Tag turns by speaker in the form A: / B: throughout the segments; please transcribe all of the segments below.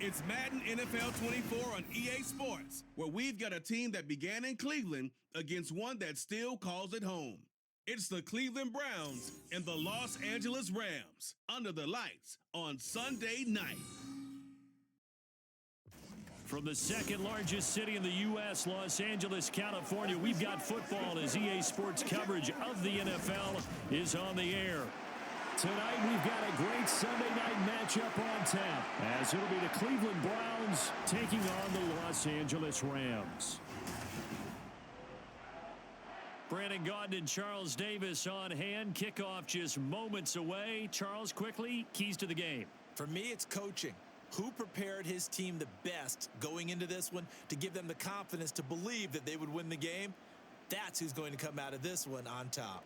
A: It's Madden NFL 24 on EA Sports, where we've got a team that began in Cleveland against one that still calls it home. It's the Cleveland Browns and the Los Angeles Rams under the lights on Sunday night.
B: From the second largest city in the U.S., Los Angeles, California, we've got football as EA Sports coverage of the NFL is on the air. Tonight, we've got a great Sunday night matchup on tap, as it'll be the Cleveland Browns taking on the Los Angeles Rams. Brandon Gaudin and Charles Davis on hand. Kickoff just moments away. Charles, quickly, keys to the game.
C: For me, it's coaching. Who prepared his team the best going into this one to give them the confidence to believe that they would win the game? That's who's going to come out of this one on top.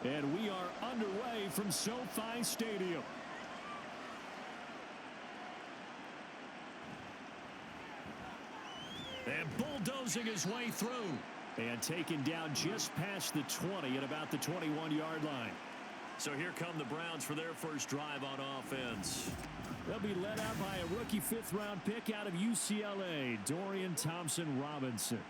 B: And we are underway from SoFi Stadium. And bulldozing his way through. And taken down just past the 20 at about the 21-yard line. So here come the Browns for their first drive on offense. They'll be led out by a rookie fifth-round pick out of UCLA, Dorian Thompson-Robinson.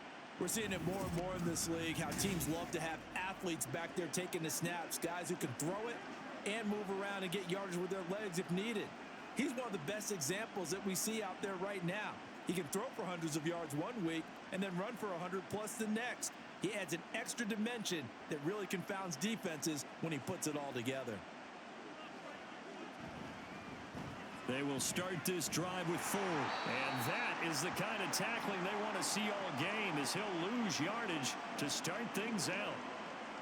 C: We're seeing it more and more in this league, how teams love to have athletes back there taking the snaps, guys who can throw it and move around and get yardage with their legs if needed. He's one of the best examples that we see out there right now. He can throw for hundreds of yards one week and then run for 100+ the next. He adds an extra dimension that really confounds defenses when he puts it all together.
B: They will start this drive with 4. And that is the kind of tackling they want to see all game, as he'll lose yardage to start things out.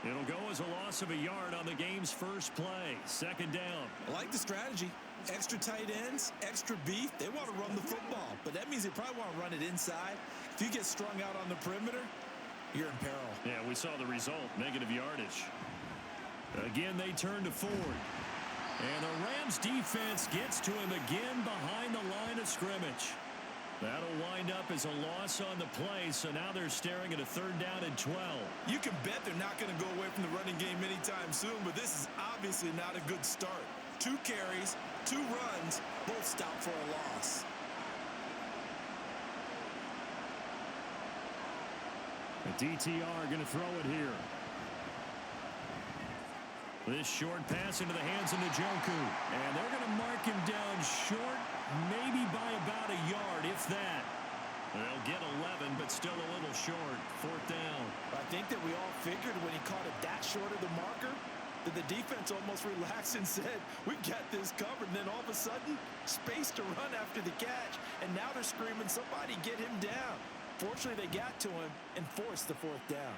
B: It'll go as a loss of a yard on the game's first play. Second down.
C: I like the strategy. Extra tight ends, extra beef. They want to run the football, but that means they probably want to run it inside. If you get strung out on the perimeter, you're in peril.
B: Yeah, we saw the result, negative yardage. Again, they turn to Ford. And the Rams defense gets to him again behind the line of scrimmage. That'll wind up as a loss on the play, so now they're staring at a 3rd down and 12.
C: You can bet they're not going to go away from the running game anytime soon, but this is obviously not a good start. 2 carries, 2 runs, both stopped for a loss.
B: The DTR going to throw it here. This short pass into the hands of Njoku. And they're going to mark him down short, maybe by about a yard, if that. They'll get 11, but still a little short. 4th down.
C: I think that we all figured when he caught it that short of the marker that the defense almost relaxed and said, we've got this covered. And then all of a sudden, space to run after the catch. And now they're screaming, somebody get him down. Fortunately, they got to him and forced the 4th down.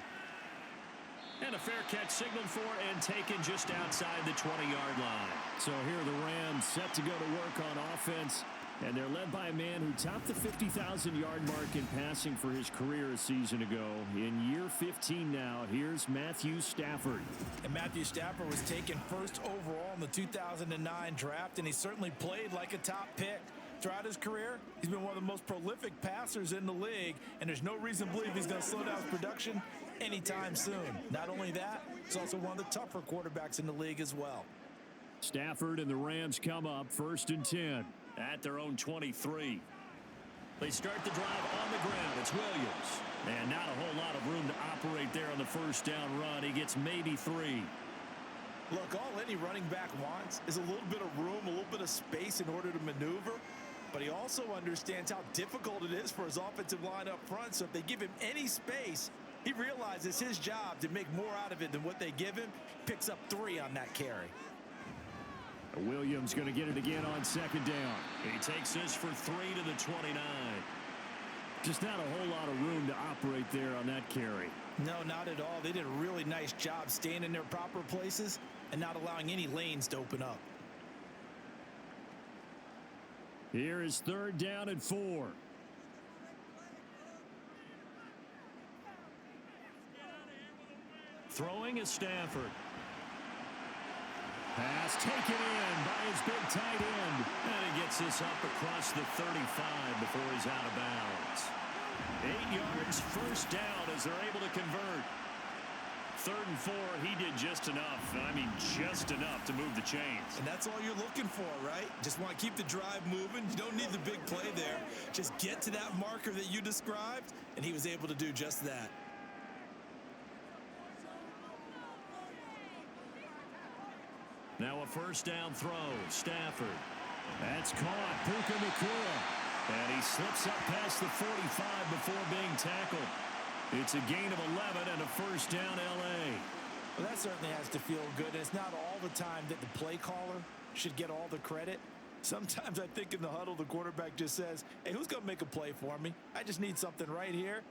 B: And a fair catch signaled for and taken just outside the 20-yard line. So here are the Rams set to go to work on offense. And they're led by a man who topped the 50,000-yard mark in passing for his career a season ago. In year 15 now, here's Matthew Stafford.
C: And Matthew Stafford was taken 1st overall in the 2009 draft, and he certainly played like a top pick. Throughout his career, he's been one of the most prolific passers in the league, and there's no reason to believe he's going to slow down his production anytime soon. Not only that, he's also one of the tougher quarterbacks in the league as well.
B: Stafford and the Rams come up 1st and 10 at their own 23. They start the drive on the ground. It's Williams. And not a whole lot of room to operate there on the 1st down run. He gets maybe 3.
C: Look, all any running back wants is a little bit of room, a little bit of space in order to maneuver. But he also understands how difficult it is for his offensive line up front. So if they give him any space, he realizes his job to make more out of it than what they give him. Picks up 3 on that carry.
B: Williams going to get it again on second down. He takes this for 3 to the 29. Just not a whole lot of room to operate there on that carry.
C: No, not at all. They did a really nice job staying in their proper places and not allowing any lanes to open up.
B: Here is 3rd down and 4. Throwing is Stafford. Pass taken in by his big tight end. And he gets this up across the 35 before he's out of bounds. 8 yards, 1st down as they're able to convert. 3rd and 4, he did just enough. I mean, just enough to move the chains.
C: And that's all you're looking for, right? Just want to keep the drive moving. You don't need the big play there. Just get to that marker that you described, and he was able to do just that.
B: Now a 1st down throw. Stafford. That's caught. Puka Nacua. And he slips up past the 45 before being tackled. It's a gain of 11 and a 1st down L.A.
C: Well, that certainly has to feel good. And it's not all the time that the play caller should get all the credit. Sometimes I think in the huddle, the quarterback just says, hey, who's going to make a play for me? I just need something right here.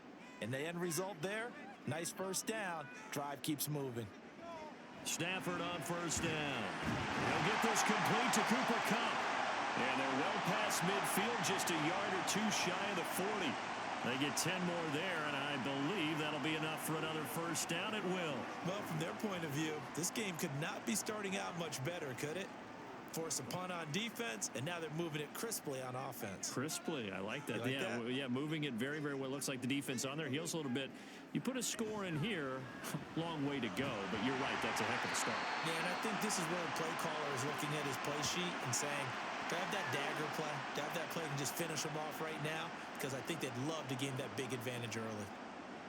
C: And the end result there, nice 1st down. Drive keeps moving.
B: Stafford on 1st down. He'll get this complete to Cooper Kupp. And they're well past midfield, just a yard or 2 shy of the 40. They get 10 more there, and I believe that'll be enough for another 1st down at will.
C: Well, from their point of view, this game could not be starting out much better, could it? Force a punt on defense, and now they're moving it crisply on offense.
B: Crisply, I like that.
C: You like that?
B: Yeah, moving it very, very well. Looks like the defense on their heels a little bit. You put a score in here, long way to go, but you're right, that's a heck of a start.
C: Yeah, and I think this is where the play caller is looking at his play sheet and saying, grab that dagger play, grab that play and just finish them off right now, because I think they'd love to gain that big advantage early.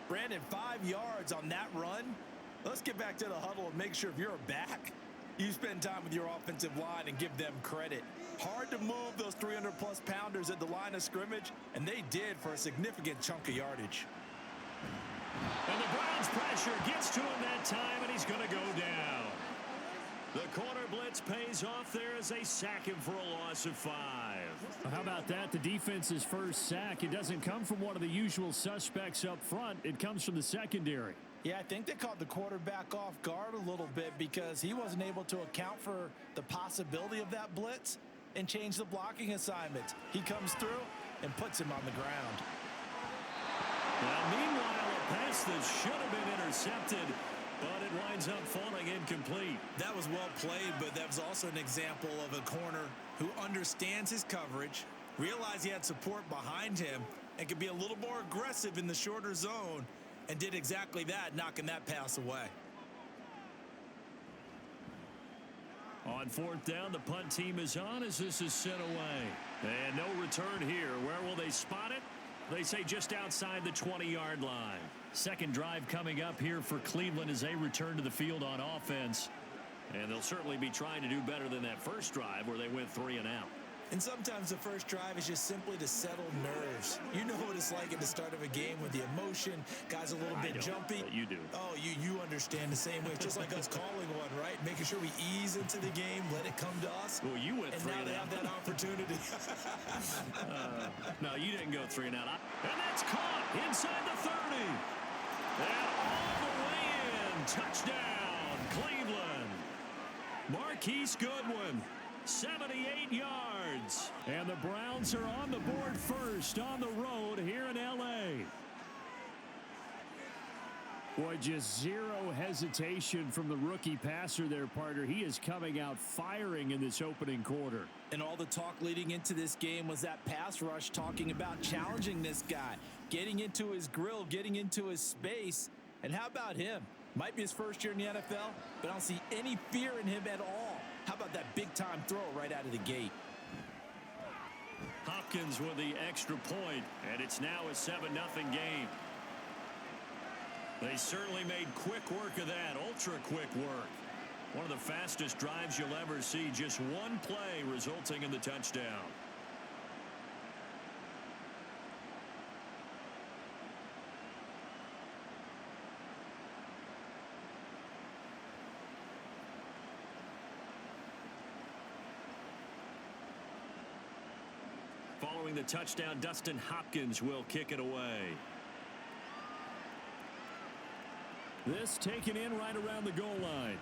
C: Brandon, 5 yards on that run. Let's get back to the huddle and make sure if you're a back, you spend time with your offensive line and give them credit. Hard to move those 300-plus pounders at the line of scrimmage, and they did for a significant chunk of yardage.
B: And the Browns pressure gets to him that time, and he's going to go down. The corner blitz pays off there as they sack him for a loss of 5. How about that? The defense's first sack. It doesn't come from one of the usual suspects up front. It comes from the secondary.
C: Yeah, I think they caught the quarterback off guard a little bit because he wasn't able to account for the possibility of that blitz and change the blocking assignments. He comes through and puts him on the ground.
B: Now, meanwhile, a pass that should have been intercepted, but it winds up falling incomplete.
C: That was well played, but that was also an example of a corner who understands his coverage, realized he had support behind him, and could be a little more aggressive in the shorter zone, and did exactly that, knocking that pass away.
B: On 4th down, the punt team is on as this is sent away. And no return here. Where will they spot it? They say just outside the 20-yard line. Second drive coming up here for Cleveland as they return to the field on offense. And they'll certainly be trying to do better than that first drive where they went 3 and out.
C: And sometimes the first drive is just simply to settle nerves. You know what it's like at the start of a game with the emotion. Guys a little bit jumpy.
B: But you do.
C: Oh, you understand the same way. It's just like us calling one, right? Making sure we ease into the game, let it come to us.
B: Well, you went 3
C: and now they have that opportunity.
B: No, you didn't go 3 and out. And that's caught inside the 30. And all the way in. Touchdown, Cleveland. Marquise Goodwin. 78 yards. And the Browns are on the board first on the road here in L.A. Boy, just zero hesitation from the rookie passer there, partner. He is coming out firing in this opening quarter.
C: And all the talk leading into this game was that pass rush talking about challenging this guy, getting into his grill, getting into his space. And how about him? Might be his first year in the NFL, but I don't see any fear in him at all. How about that big-time throw right out of the gate?
B: Hopkins with the extra point, and it's now a 7-0 game. They certainly made quick work of that, ultra-quick work. One of the fastest drives you'll ever see, just one play resulting in the touchdown. throwing the touchdown. Dustin Hopkins will kick it away. This taken in right around the goal line.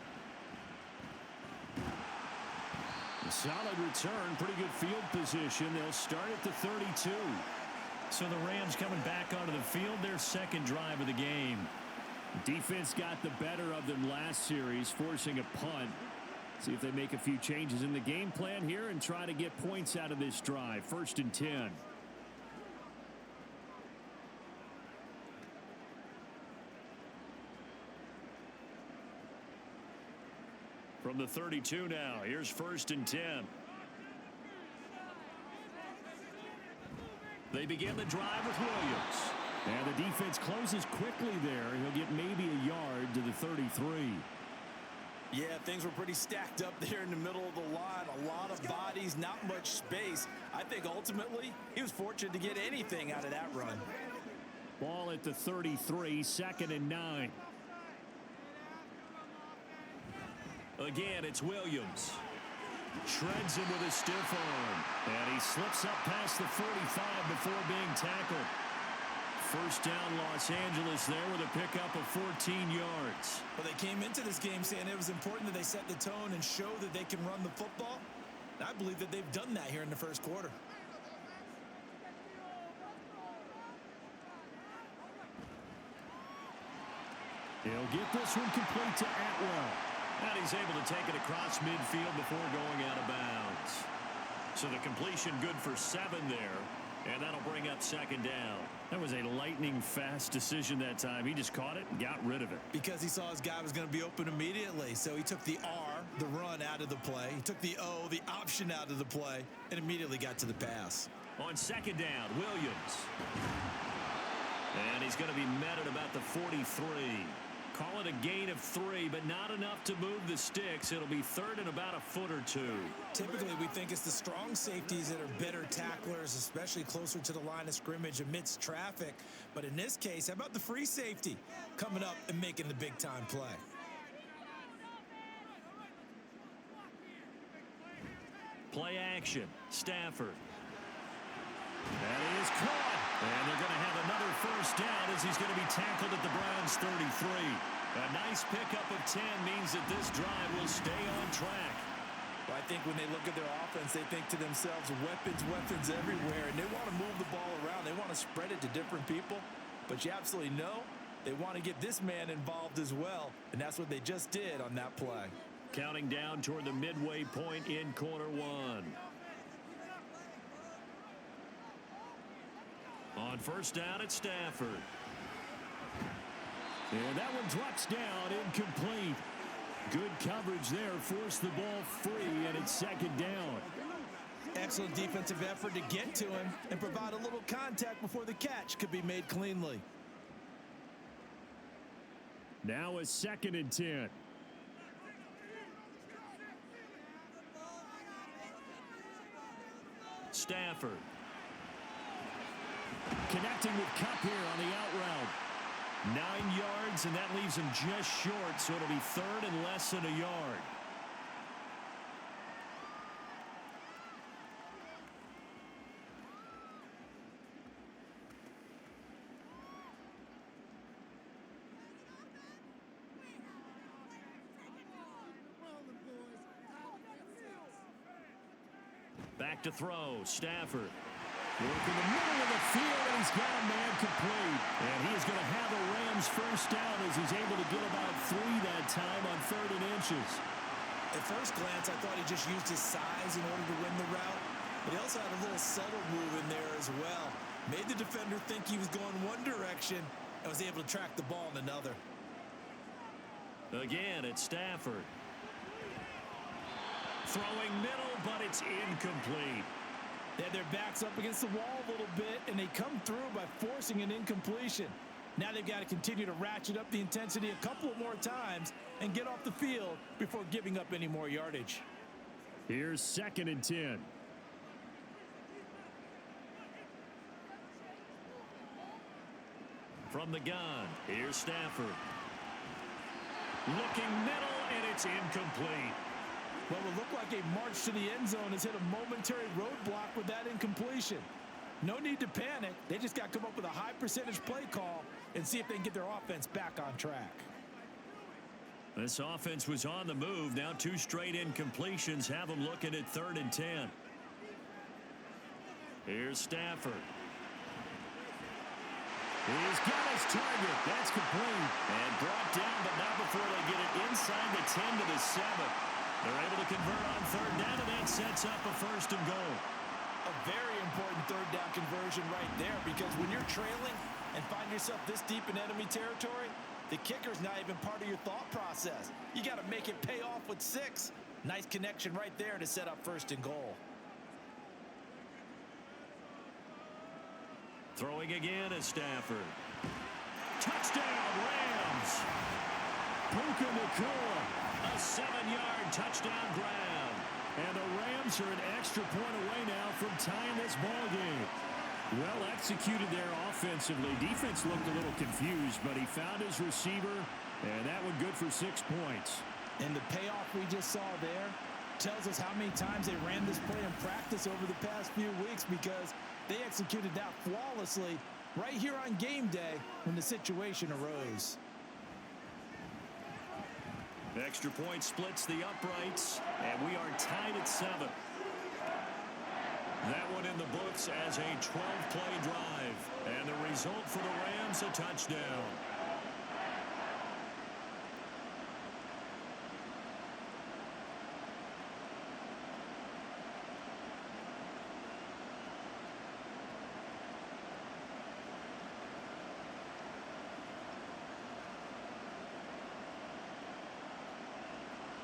B: A solid return, pretty good field position. They'll start at the 32.
D: So the Rams coming back onto the field, their second drive of the game.
B: Defense got the better of them last series, forcing a punt. See if they make a few changes in the game plan here and try to get points out of this drive. 1st and 10. From the 32 now, here's 1st and 10. They begin the drive with Williams. And the defense closes quickly there. He'll get maybe a yard to the 33.
C: Yeah, things were pretty stacked up there in the middle of the line. A lot of bodies, not much space. I think ultimately he was fortunate to get anything out of that run.
B: Ball at the 33, 2nd and 9. Again, it's Williams. Shreds him with a stiff arm. And he slips up past the 45 before being tackled. First down, Los Angeles there with a pickup of 14 yards.
C: Well, they came into this game saying it was important that they set the tone and show that they can run the football. And I believe that they've done that here in the first quarter.
B: He'll get this one complete to Atwell. And he's able to take it across midfield before going out of bounds. So the completion good for 7 there. And that'll bring up 2nd down. That was a lightning-fast decision that time. He just caught it and got rid of it.
C: Because he saw his guy was going to be open immediately. So he took the R, the run, out of the play. He took the O, the option, out of the play, and immediately got to the pass.
B: On 2nd down, Williams. And he's going to be met at about the 43. Call it a gain of 3, but not enough to move the sticks. It'll be 3rd and about a foot or 2.
C: Typically, we think it's the strong safeties that are better tacklers, especially closer to the line of scrimmage amidst traffic. But in this case, how about the free safety coming up and making the big-time play?
B: Play action. Stafford. That is caught. And they're going to have another first down as he's going to be tackled at the Browns' 33. A nice pickup of 10 means that this drive will stay on track.
C: Well, I think when they look at their offense, they think to themselves, weapons everywhere, and they want to move the ball around. They want to spread it to different people. But you absolutely know they want to get this man involved as well, and that's what they just did on that play.
B: Counting down toward the midway point in quarter 1. On first down, it's Stafford. And that one drops down, incomplete. Good coverage there, forced the ball free, and it's 2nd down.
C: Excellent defensive effort to get to him and provide a little contact before the catch could be made cleanly.
B: Now a 2nd and 10. Stafford. Connecting with Kupp here on the out route. 9 yards, and that leaves him just short, so it'll be 3rd and less than a yard. Back to throw, Stafford. Working the middle of the field, and he's got a man complete. And he is going to have a Rams first down as he's able to get about 3 that time on 3rd and inches.
C: At first glance, I thought he just used his size in order to win the route. But he also had a little subtle move in there as well. Made the defender think he was going one direction and was able to track the ball in another.
B: Again, it's Stafford. Throwing middle, but it's incomplete.
C: They had their backs up against the wall a little bit, and they come through by forcing an incompletion. Now they've got to continue to ratchet up the intensity a couple of more times and get off the field before giving up any more yardage.
B: Here's 2nd and 10. From the gun, here's Stafford. Looking middle, and it's incomplete.
C: What will look like a march to the end zone has hit a momentary roadblock with that incompletion. No need to panic. They just got to come up with a high percentage play call and see if they can get their offense back on track.
B: This offense was on the move. Now 2 straight incompletions have them looking at 3rd and 10. Here's Stafford. He's got his target. That's complete. And brought down, but not before they get it inside the 10 to the 7. They're able to convert on 3rd down, and that sets up a 1st and goal.
C: A very important 3rd down conversion right there, because when you're trailing and find yourself this deep in enemy territory, the kicker's not even part of your thought process. You got to make it pay off with 6. Nice connection right there to set up 1st and goal.
B: Throwing again is Stafford. Touchdown, Rams. Puka Nacua, a 7-yard touchdown grab. And the Rams are an extra point away now from tying this ball game. Well executed there offensively. Defense looked a little confused, but he found his receiver, and that one good for 6 points.
C: And the payoff we just saw there tells us how many times they ran this play in practice over the past few weeks, because they executed that flawlessly right here on game day when the situation arose.
B: The extra point splits the uprights, and we are tied at 7. That one in the books as a 12-play drive. And the result for the Rams, a touchdown.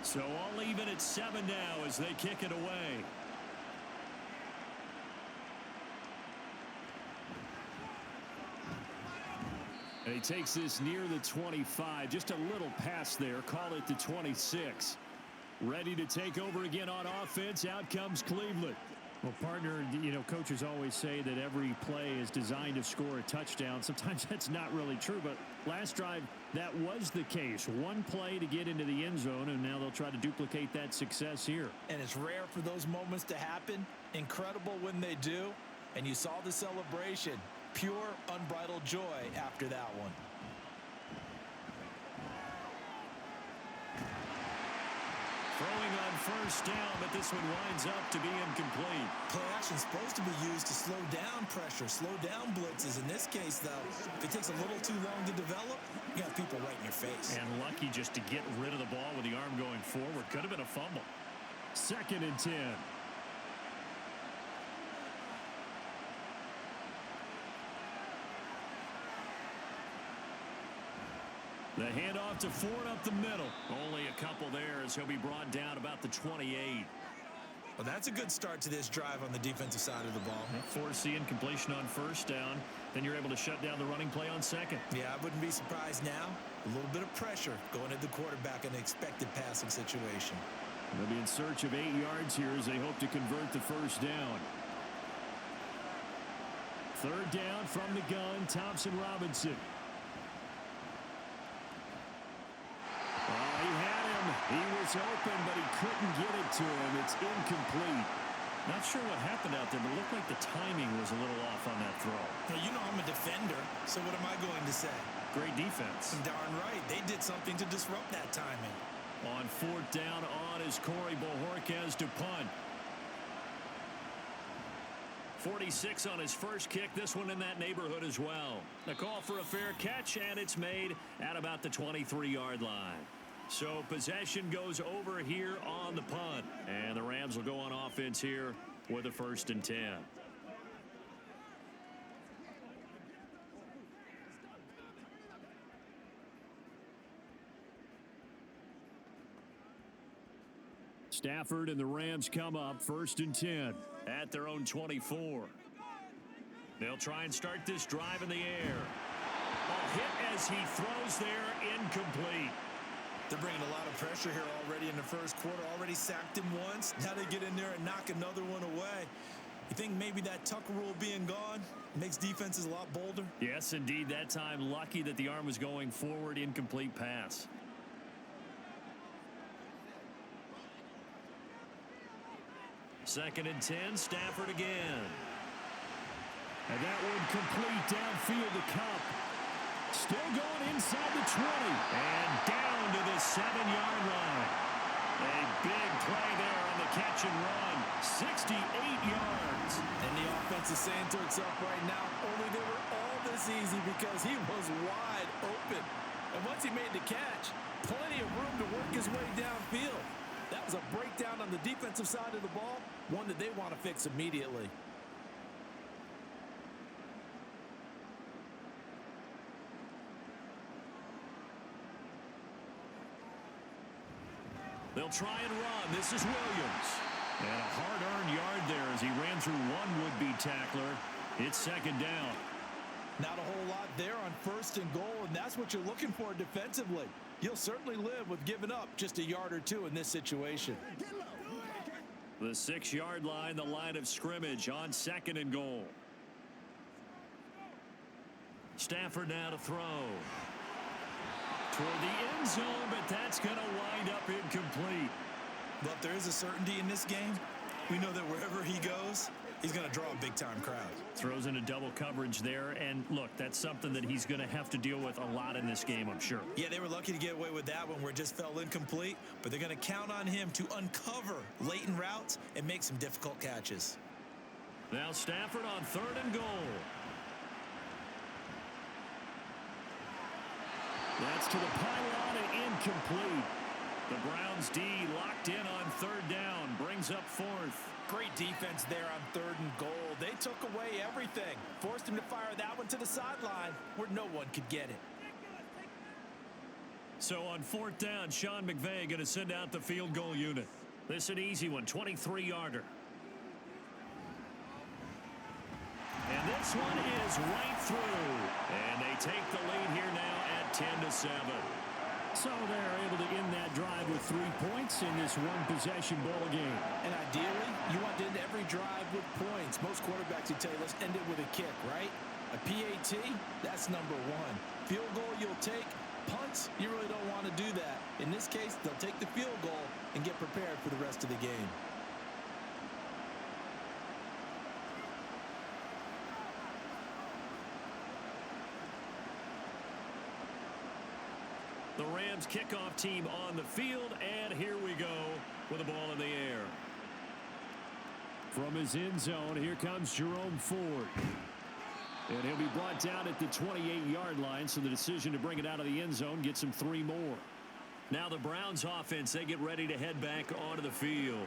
B: So all even at 7 now as they kick it away. And he takes this near the 25. Just a little pass there. Call it the 26. Ready to take over again on offense. Out comes Cleveland.
D: Well, partner, you know, coaches always say that every play is designed to score a touchdown. Sometimes that's not really true, but last drive, that was the case. One play to get into the end zone, and now they'll try to duplicate that success here.
C: And it's rare for those moments to happen. Incredible when they do. And you saw the celebration. Pure, unbridled joy after that one.
B: Throwing on 1st down, but this one winds up to be incomplete.
C: Play action's supposed to be used to slow down pressure, slow down blitzes. In this case, though, if it takes a little too long to develop, you have people right in your face.
B: And lucky just to get rid of the ball with the arm going forward. Could have been a fumble. 2nd and 10. The handoff to Ford up the middle. Only a couple there as he'll be brought down about the 28.
C: Well, that's a good start to this drive on the defensive side of the ball.
B: Force the incompletion on 1st down. Then you're able to shut down the running play on 2nd.
C: Yeah, I wouldn't be surprised now. A little bit of pressure going at the quarterback in an expected passing situation.
B: They'll be in search of 8 yards here as they hope to convert the 1st down. 3rd down from the gun, Thompson-Robinson. He had him. He was open, but he couldn't get it to him. It's incomplete. Not sure what happened out there, but it looked like the timing was a little off on that throw.
C: Now, you know I'm a defender, so what am I going to say?
B: Great defense.
C: Darn right. They did something to disrupt that timing.
B: On 4th down on is Corey Bojorquez to punt. 46 on his first kick. This one in that neighborhood as well. The call for a fair catch, and it's made at about the 23-yard line. So possession goes over here on the punt. And the Rams will go on offense here with a 1st and 10. Stafford and the Rams come up 1st and 10 at their own 24. They'll try and start this drive in the air. A hit as he throws there, incomplete.
C: They're bringing a lot of pressure here already in the first quarter. Already sacked him once. Now they get in there and knock another one away. You think maybe that Tucker rule being gone makes defenses a lot bolder?
B: Yes, indeed. That time, lucky that the arm was going forward. Incomplete pass. Second and 10, Stafford again. And that one complete downfield to Cup. Still going inside the 20. And down to the 7-yard line. A big play there on the catch and run. 68 yards.
C: And the offense is saying to itself right now, only they were all this easy because he was wide open. And once he made the catch, plenty of room to work his way downfield. That was a breakdown on the defensive side of the ball, one that they want to fix immediately.
B: They'll try and run. This is Williams. And a hard-earned yard there as he ran through one would-be tackler. It's second down.
C: Not a whole lot there on first and goal, and that's what you're looking for defensively. You'll certainly live with giving up just a yard or two in this situation.
B: The 6-yard line, the line of scrimmage on second and goal. Stafford now to throw. Toward the end zone, but that's going to wind up incomplete.
E: But there is a certainty in this game. We know that wherever he goes, he's going to draw a big-time crowd.
B: Throws into double coverage there, and look, that's something that he's going to have to deal with a lot in this game, I'm sure.
E: Yeah, they were lucky to get away with that one where it just fell incomplete, but they're going to count on him to uncover latent routes and make some difficult catches.
B: Now Stafford on third and goal. That's to the pylon and incomplete. The Browns D locked in on third down, brings up fourth.
C: Great defense there on third and goal. They took away everything. Forced him to fire that one to the sideline where no one could get it.
B: So on fourth down, Sean McVay going to send out the field goal unit. This is an easy one, 23-yarder. And this one is right through. And they take the lead here now at 10-7.
D: So they're able to end that drive with 3 points in this one-possession ball game.
C: And ideally, you want to end every drive with points. Most quarterbacks would tell you, let's end it with a kick, right? A PAT, that's number one. Field goal you'll take. Punts, you really don't want to do that. In this case, they'll take the field goal and get prepared for the rest of the game.
B: The Rams kickoff team on the field, and here we go with the ball in the air.
D: From his end zone, here comes Jerome Ford. And he'll be brought down at the 28-yard line, so the decision to bring it out of the end zone gets him 3 more.
B: Now the Browns offense, they get ready to head back onto the field.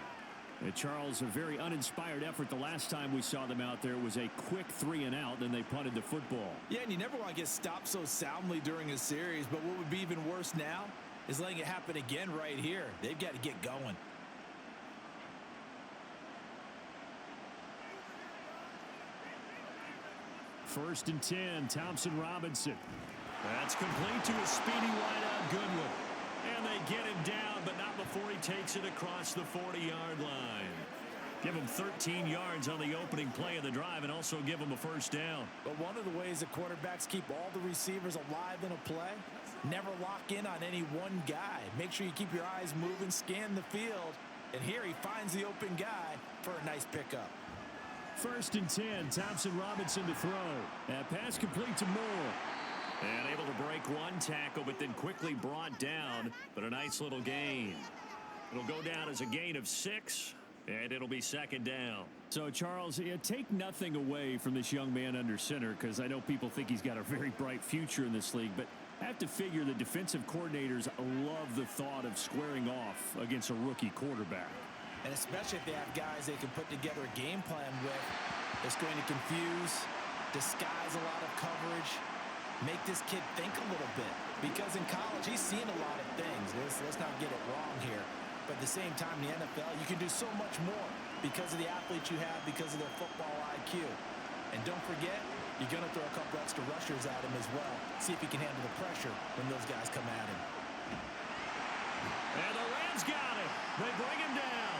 D: And Charles, a very uninspired effort the last time we saw them out there. It was a quick 3 and out, then they punted the football.
C: Yeah, and you never want to get stopped so soundly during a series, but what would be even worse now is letting it happen again right here. They've got to get going.
D: First and 10, Thompson Robinson.
B: That's complete to a speedy wideout Goodwin. And they get him down, but not before he takes it across the 40-yard line. Give him 13 yards on the opening play of the drive and also give him a first down.
C: But one of the ways that quarterbacks keep all the receivers alive in a play, never lock in on any one guy. Make sure you keep your eyes moving, scan the field, and here he finds the open guy for a nice pickup.
D: First and 10, Thompson Robinson to throw. That pass complete to Moore.
B: And able to break one tackle, but then quickly brought down. But a nice little gain. It'll go down as a gain of 6, and it'll be second down.
D: So, Charles, take nothing away from this young man under center, because I know people think he's got a very bright future in this league, but I have to figure the defensive coordinators love the thought of squaring off against a rookie quarterback.
C: And especially if they have guys they can put together a game plan with, it's going to confuse, disguise a lot of coverage, make this kid think a little bit. Because in college, he's seen a lot of things. Let's not get it wrong here. But at the same time, in the NFL, you can do so much more because of the athletes you have, because of their football IQ. And don't forget, you're going to throw a couple extra rushers at him as well. See if he can handle the pressure when those guys come at him.
B: And the Rams got it. They bring him down.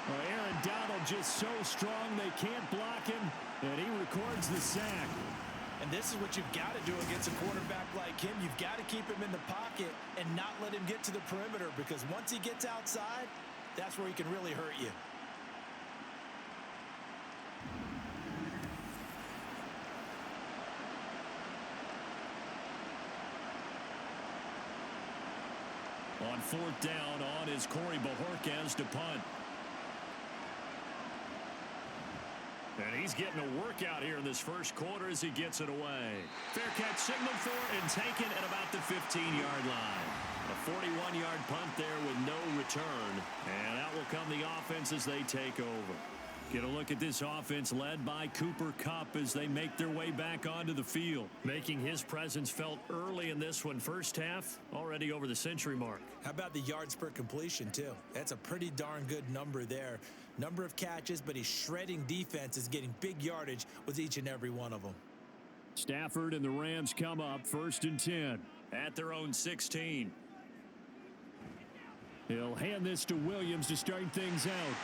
D: Well, Aaron Donald just so strong they can't block him, and he records the sack.
C: And this is what you've got to do against a quarterback like him. You've got to keep him in the pocket and not let him get to the perimeter, because once he gets outside, that's where he can really hurt you.
B: fourth down on is Corey Bajorquez to punt. And he's getting a workout here in this first quarter as he gets it away. Fair catch signaled for and taken at about the 15-yard line. A 41-yard punt there with no return. And out will come the offense as they take over. Get a look at this offense led by Cooper Kupp as they make their way back onto the field. Making his presence felt early in this one. First half, already over the century mark.
E: How about the yards per completion, too? That's a pretty darn good number there. Number of catches, but he's shredding defenses, getting big yardage with each and every one of them.
B: Stafford and the Rams come up 1st and 10 at their own 16. He'll hand this to Williams to start things out.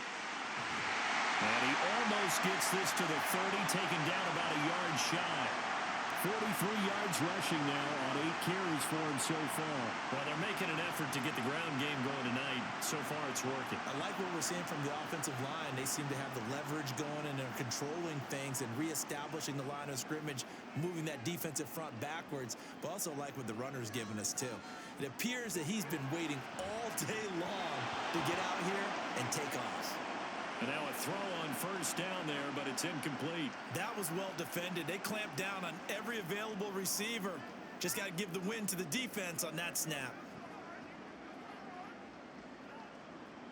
B: And he almost gets this to the 30, taken down about a yard shy. 43 yards rushing now on 8 carries for him so far. Well, they're making an effort to get the ground game going tonight. So far, it's working.
E: I like what we're seeing from the offensive line. They seem to have the leverage going and they're controlling things and reestablishing the line of scrimmage, moving that defensive front backwards, but also like what the runner's giving us, too. It appears that he's been waiting all day long to get out here and take off.
B: And now a throw on first down there, but it's incomplete.
E: That was well defended. They clamped down on every available receiver. Just got to give the win to the defense on that snap.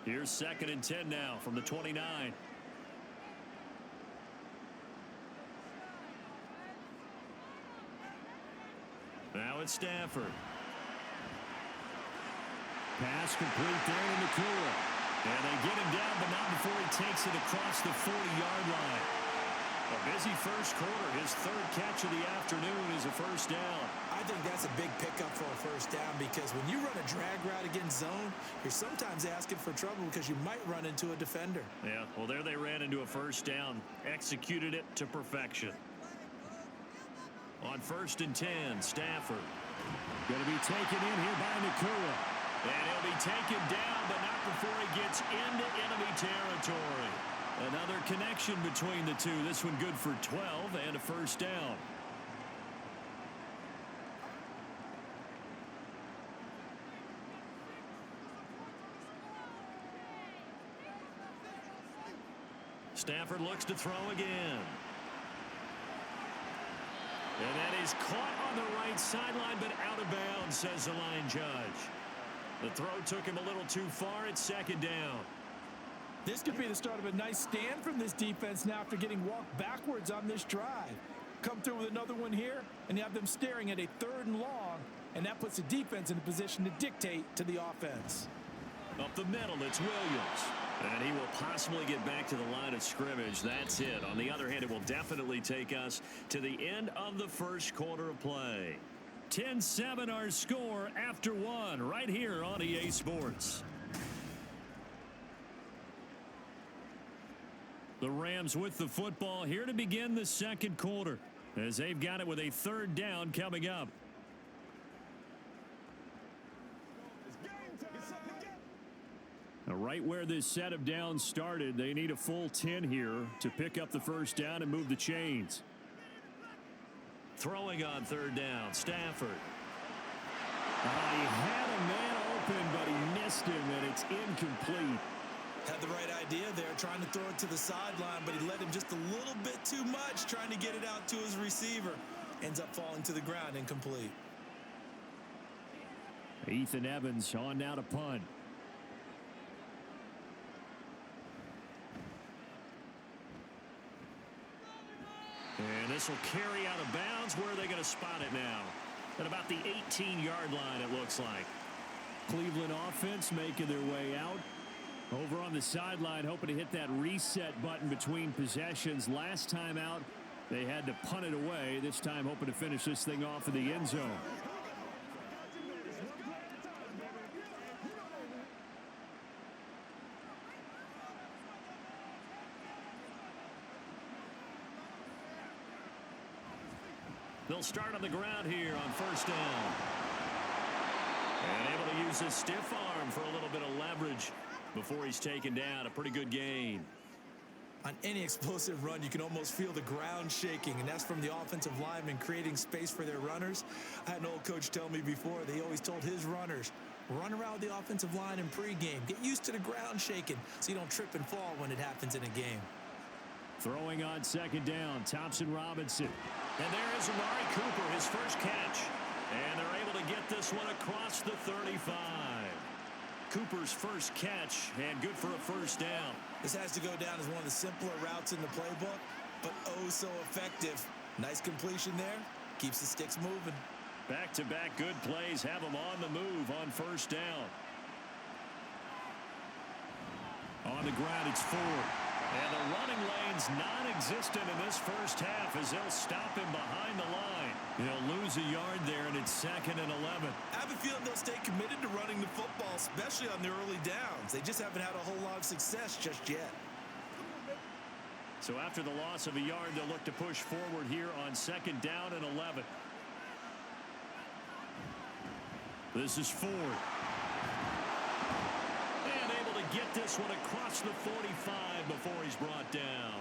B: Here's 2nd and 10 now from the 29. Now it's Stafford. Pass complete there in the cooler. And they get him down, but not before he takes it across the 40-yard line. A busy first quarter. His 3rd catch of the afternoon is a first down.
E: I think that's a big pickup for a first down because when you run a drag route against zone, you're sometimes asking for trouble because you might run into a defender.
B: Yeah, well, there they ran into a first down. Executed it to perfection. On 1st and 10, Stafford. Going to be taken in here by Nakua. And he'll be taken down, but not before he gets into enemy territory. Another connection between the two. This one good for 12 and a first down. Stafford looks to throw again. And that is caught on the right sideline, but out of bounds, says the line judge. The throw took him a little too far. It's 2nd down.
C: This could be the start of a nice stand from this defense now after getting walked backwards on this drive. Come through with another one here, and you have them staring at a 3rd and long, and that puts the defense in a position to dictate to the offense.
B: Up the middle, it's Williams. And he will possibly get back to the line of scrimmage. That's it. On the other hand, it will definitely take us to the end of the first quarter of play. 10-7 our score after 1 right here on EA Sports. The Rams with the football here to begin the second quarter as they've got it with a 3rd down coming up. Now, right where this set of downs started, they need a full 10 here to pick up the first down and move the chains. Throwing on 3rd down, Stafford. He had a man open, but he missed him, and it's incomplete.
E: Had the right idea there, trying to throw it to the sideline, but he let him just a little bit too much, trying to get it out to his receiver. Ends up falling to the ground, incomplete.
B: Ethan Evans on now to punt. And this will carry out of bounds. Where are they going to spot it now? At about the 18-yard line, it looks like. Cleveland offense making their way out. Over on the sideline, hoping to hit that reset button between possessions. Last time out, they had to punt it away. This time, hoping to finish this thing off in the end zone. They'll start on the ground here on 1st down. And able to use his stiff arm for a little bit of leverage before he's taken down. A pretty good gain.
E: On any explosive run, you can almost feel the ground shaking, and that's from the offensive linemen creating space for their runners. I had an old coach tell me before that he always told his runners, Run around the offensive line in pregame. Get used to the ground shaking so you don't trip and fall when it happens in a game.
D: Throwing on second down, Thompson Robinson.
B: And there is Amari Cooper, his first catch. And they're able to get this one across the 35. Cooper's first catch, and good for a first down.
E: This has to go down as one of the simpler routes in the playbook, but oh so effective. Nice completion there. Keeps the sticks moving.
B: Back-to-back good plays have them on the move on first down. On the ground, it's Ford. And the running lane's non-existent in this first half as they'll stop him behind the line. He'll lose a yard there, and it's 2nd and 11.
E: I have a feeling they'll stay committed to running the football, especially on the early downs. They just haven't had a whole lot of success just yet.
B: So after the loss of a yard, they'll look to push forward here on 2nd down and 11. This is Ford. And able to get this one across the 45 before he's brought down.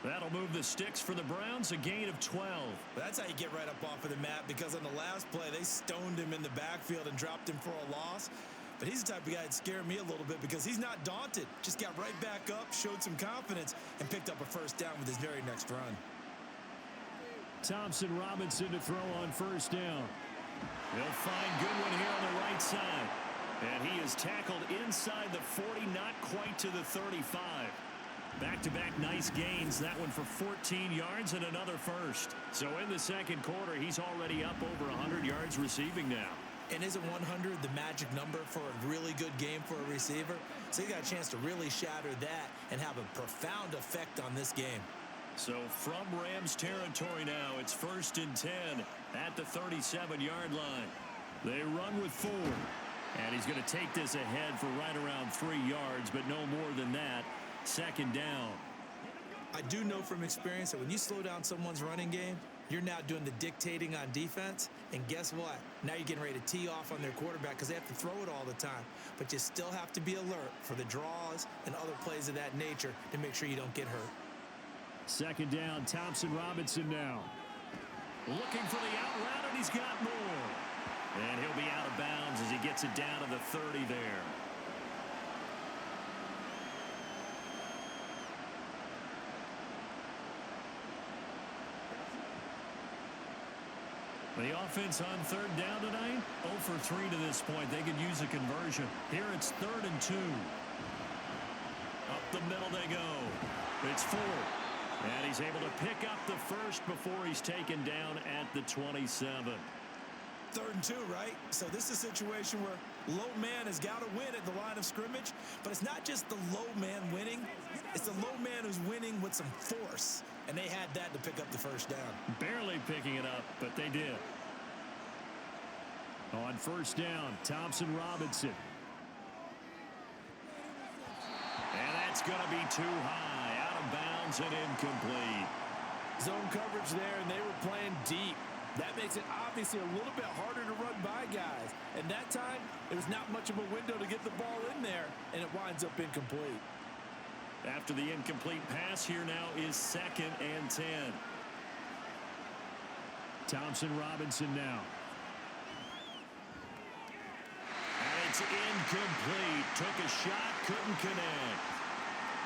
B: That'll move the sticks for the Browns, a gain of 12.
E: That's how you get right up off of the mat, because on the last play, they stoned him in the backfield and dropped him for a loss. But he's the type of guy that scared me a little bit because he's not daunted. Just got right back up, showed some confidence, and picked up a first down with his very next run.
D: Thompson Robinson to throw on first down.
B: He'll find Goodwin here on the right side. And he is tackled inside the 40, not quite to the 35. Back-to-back nice gains. That one for 14 yards and another first. So in the second quarter, he's already up over 100 yards receiving now.
E: And isn't 100 the magic number for a really good game for a receiver? So he got a chance to really shatter that and have a profound effect on this game.
B: So from Rams territory now, it's 1st and 10 at the 37-yard line. They run with Ford. And he's going to take this ahead for right around 3 yards, but no more than that. 2nd down.
E: I do know from experience that when you slow down someone's running game, you're now doing the dictating on defense. And guess what? Now you're getting ready to tee off on their quarterback because they have to throw it all the time. But you still have to be alert for the draws and other plays of that nature to make sure you don't get hurt.
D: 2nd down, Thompson Robinson now.
B: Looking for the out route, and he's got more. And he'll be out of bounds as he gets it down to the 30 there. The offense on 3rd down tonight, 0 for 3 to this point. They could use a conversion. Here it's 3rd and 2. Up the middle they go. It's Ford. And he's able to pick up the first before he's taken down at the 27.
E: 3rd and 2, right? So this is a situation where low man has got to win at the line of scrimmage, but it's not just the low man winning. It's the low man who's winning with some force, and they had that to pick up the first down.
B: Barely picking it up, but they did.
D: On 1st down, Thompson Robinson.
B: And that's going to be too high, out of bounds and incomplete.
C: Zone coverage there, and they were playing deep. That makes it obviously a little bit harder to run by guys. And that time, it was not much of a window to get the ball in there, and it winds up incomplete.
B: After the incomplete pass, here now is 2nd and 10.
D: Thompson Robinson now.
B: And it's incomplete. Took a shot, couldn't connect.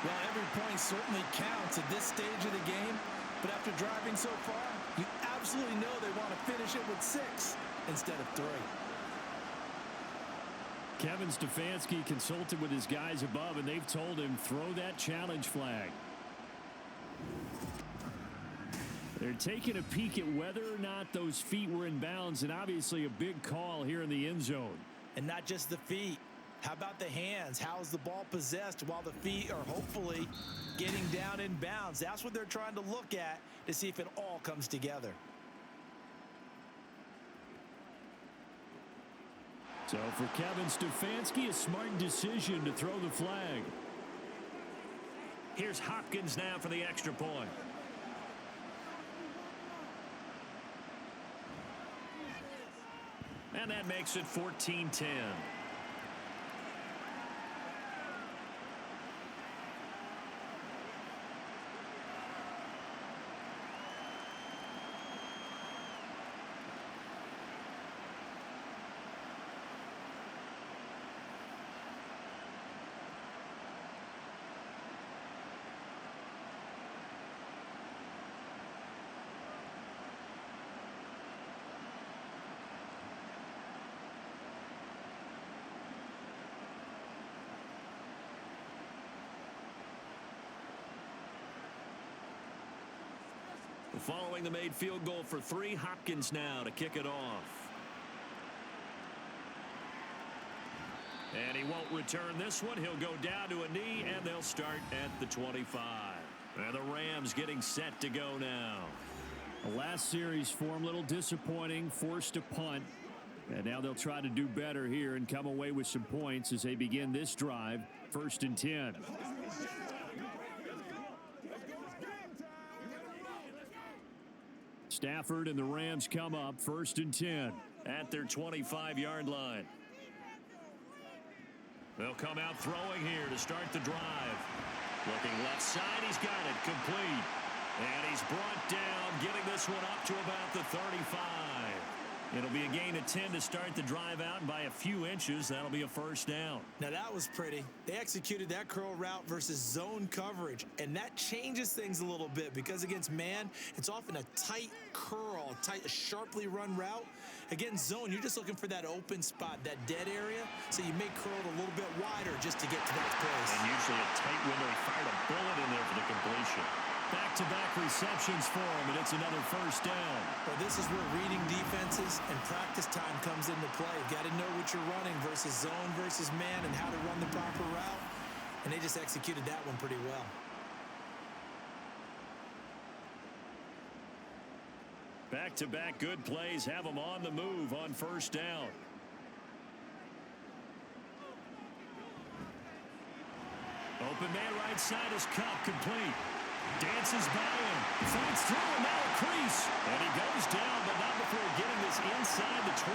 C: Well, every point certainly counts at this stage of the game. But after driving so far, you absolutely know they want to finish it with 6 instead of 3.
D: Kevin Stefanski consulted with his guys above, and they've told him throw that challenge flag. They're taking a peek at whether or not those feet were in bounds, and obviously a big call here in the end zone.
E: And not just the feet. How about the hands? How is the ball possessed while the feet are hopefully getting down in bounds? That's what they're trying to look at to see if it all comes together.
D: So for Kevin Stefanski, a smart decision to throw the flag.
B: Here's Hopkins now for the extra point. And that makes it 14-10. Following the made field goal for 3, Hopkins now to kick it off. And he won't return this one. He'll go down to a knee, and they'll start at the 25. And the Rams getting set to go now.
D: The last series for him, a little disappointing, forced a punt. And now they'll try to do better here and come away with some points as they begin this drive, 1st and 10. Stafford and the Rams come up, 1st and 10.
B: At their 25-yard line. They'll come out throwing here to start the drive. Looking left side, he's got it complete. And he's brought down, getting this one up to about the 35. It'll be a gain of 10 to start the drive out, and by a few inches, that'll be a 1st down.
E: Now that was pretty. They executed that curl route versus zone coverage, and that changes things a little bit because against man, it's often a tight curl, a sharply run route. Against zone, you're just looking for that open spot, that dead area, so you may curl it a little bit wider just to get to that place.
B: And usually a tight window. He fired a bullet in there for the completion.
D: Back-to-back receptions for him, and it's another 1st down.
E: Well, this is where reading defenses and practice time comes into play. You've got to know what you're running versus zone versus man and how to run the proper route. And they just executed that one pretty well.
B: Back-to-back good plays have them on the move on 1st down. Open man right side is Cup complete. Dances by him. Fights through him. Now a crease. And he goes down, but not before getting this inside the 25.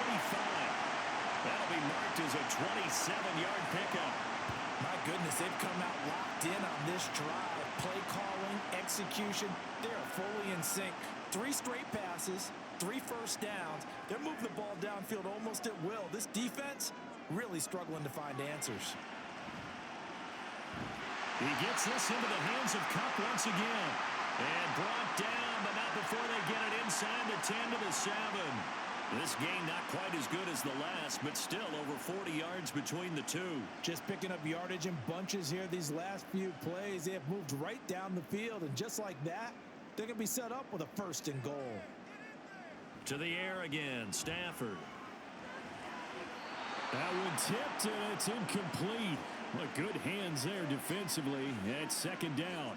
B: That'll be marked as a 27-yard pickup.
C: My goodness, they've come out locked in on this drive. Play calling, execution, they're fully in sync. 3 straight passes, 3 first downs. They're moving the ball downfield almost at will. This defense really struggling to find answers.
B: He gets this into the hands of Cup once again. And brought down, but not before they get it inside the 10 to the 7. This game not quite as good as the last, but still over 40 yards between the two.
C: Just picking up yardage in bunches here these last few plays. They have moved right down the field, and just like that, they're going to be set up with a 1st and goal.
B: To the air again, Stafford.
D: That one tipped, and it's incomplete. Look, good hands there defensively. That's 2nd down.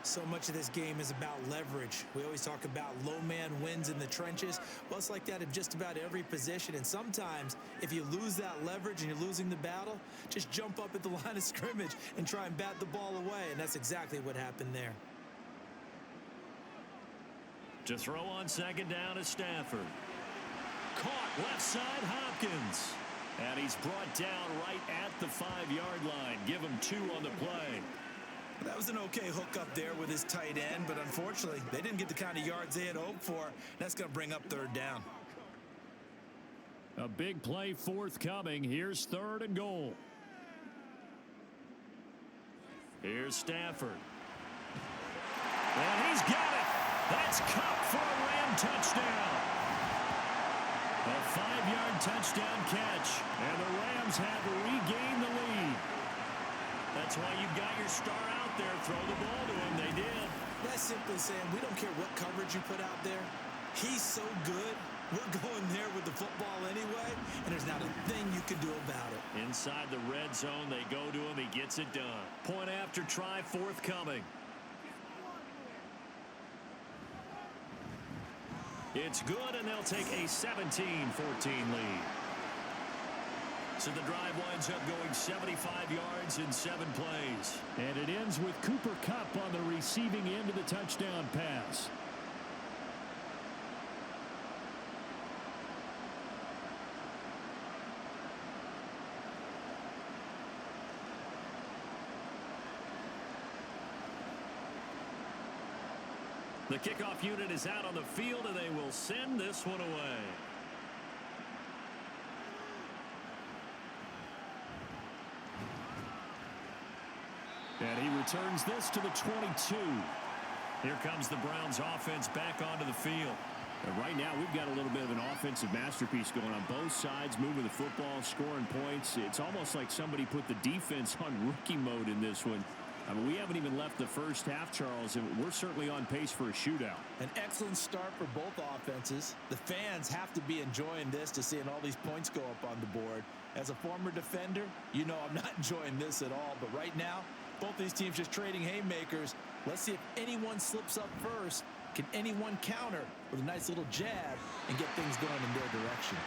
E: So much of this game is about leverage. We always talk about low man wins in the trenches. Well, it's like that in just about every position. And sometimes, if you lose that leverage and you're losing the battle, just jump up at the line of scrimmage and try and bat the ball away. And that's exactly what happened there.
B: To throw on 2nd down is Stafford. Caught left side, Hopkins. And he's brought down right at the 5-yard line. Give him 2 on the play.
E: That was an okay hook up there with his tight end, but unfortunately, they didn't get the kind of yards they had hoped for. That's going to bring up 3rd down.
D: A big play forthcoming. Here's 3rd and goal.
B: Here's Stafford. And he's got it. That's Cup for a Ram touchdown. A 5-yard touchdown catch. And the Rams have regained the lead. That's why you've got your star out there. Throw the ball to him. They did.
E: That's simply saying we don't care what coverage you put out there. He's so good. We're going there with the football anyway, and there's not a thing you can do about it.
B: Inside the red zone, they go to him. He gets it done. Point after try forthcoming. It's good, and they'll take a 17-14 lead. So the drive winds up going 75 yards in 7 plays.
D: And it ends with Cooper Kupp on the receiving end of the touchdown pass.
B: The kickoff unit is out on the field, and they will send this one away.
D: And he returns this to the 22.
B: Here comes the Browns offense back onto the field.
D: And right now, we've got a little bit of an offensive masterpiece going on both sides, moving the football, scoring points. It's almost like somebody put the defense on rookie mode in this one. I mean, we haven't even left the first half, Charles, and we're certainly on pace for a shootout.
C: An excellent start for both offenses. The fans have to be enjoying this to seeing all these points go up on the board. As a former defender, you know I'm not enjoying this at all. But right now, both these teams just trading haymakers. Let's see if anyone slips up first. Can anyone counter with a nice little jab and get things going in their direction?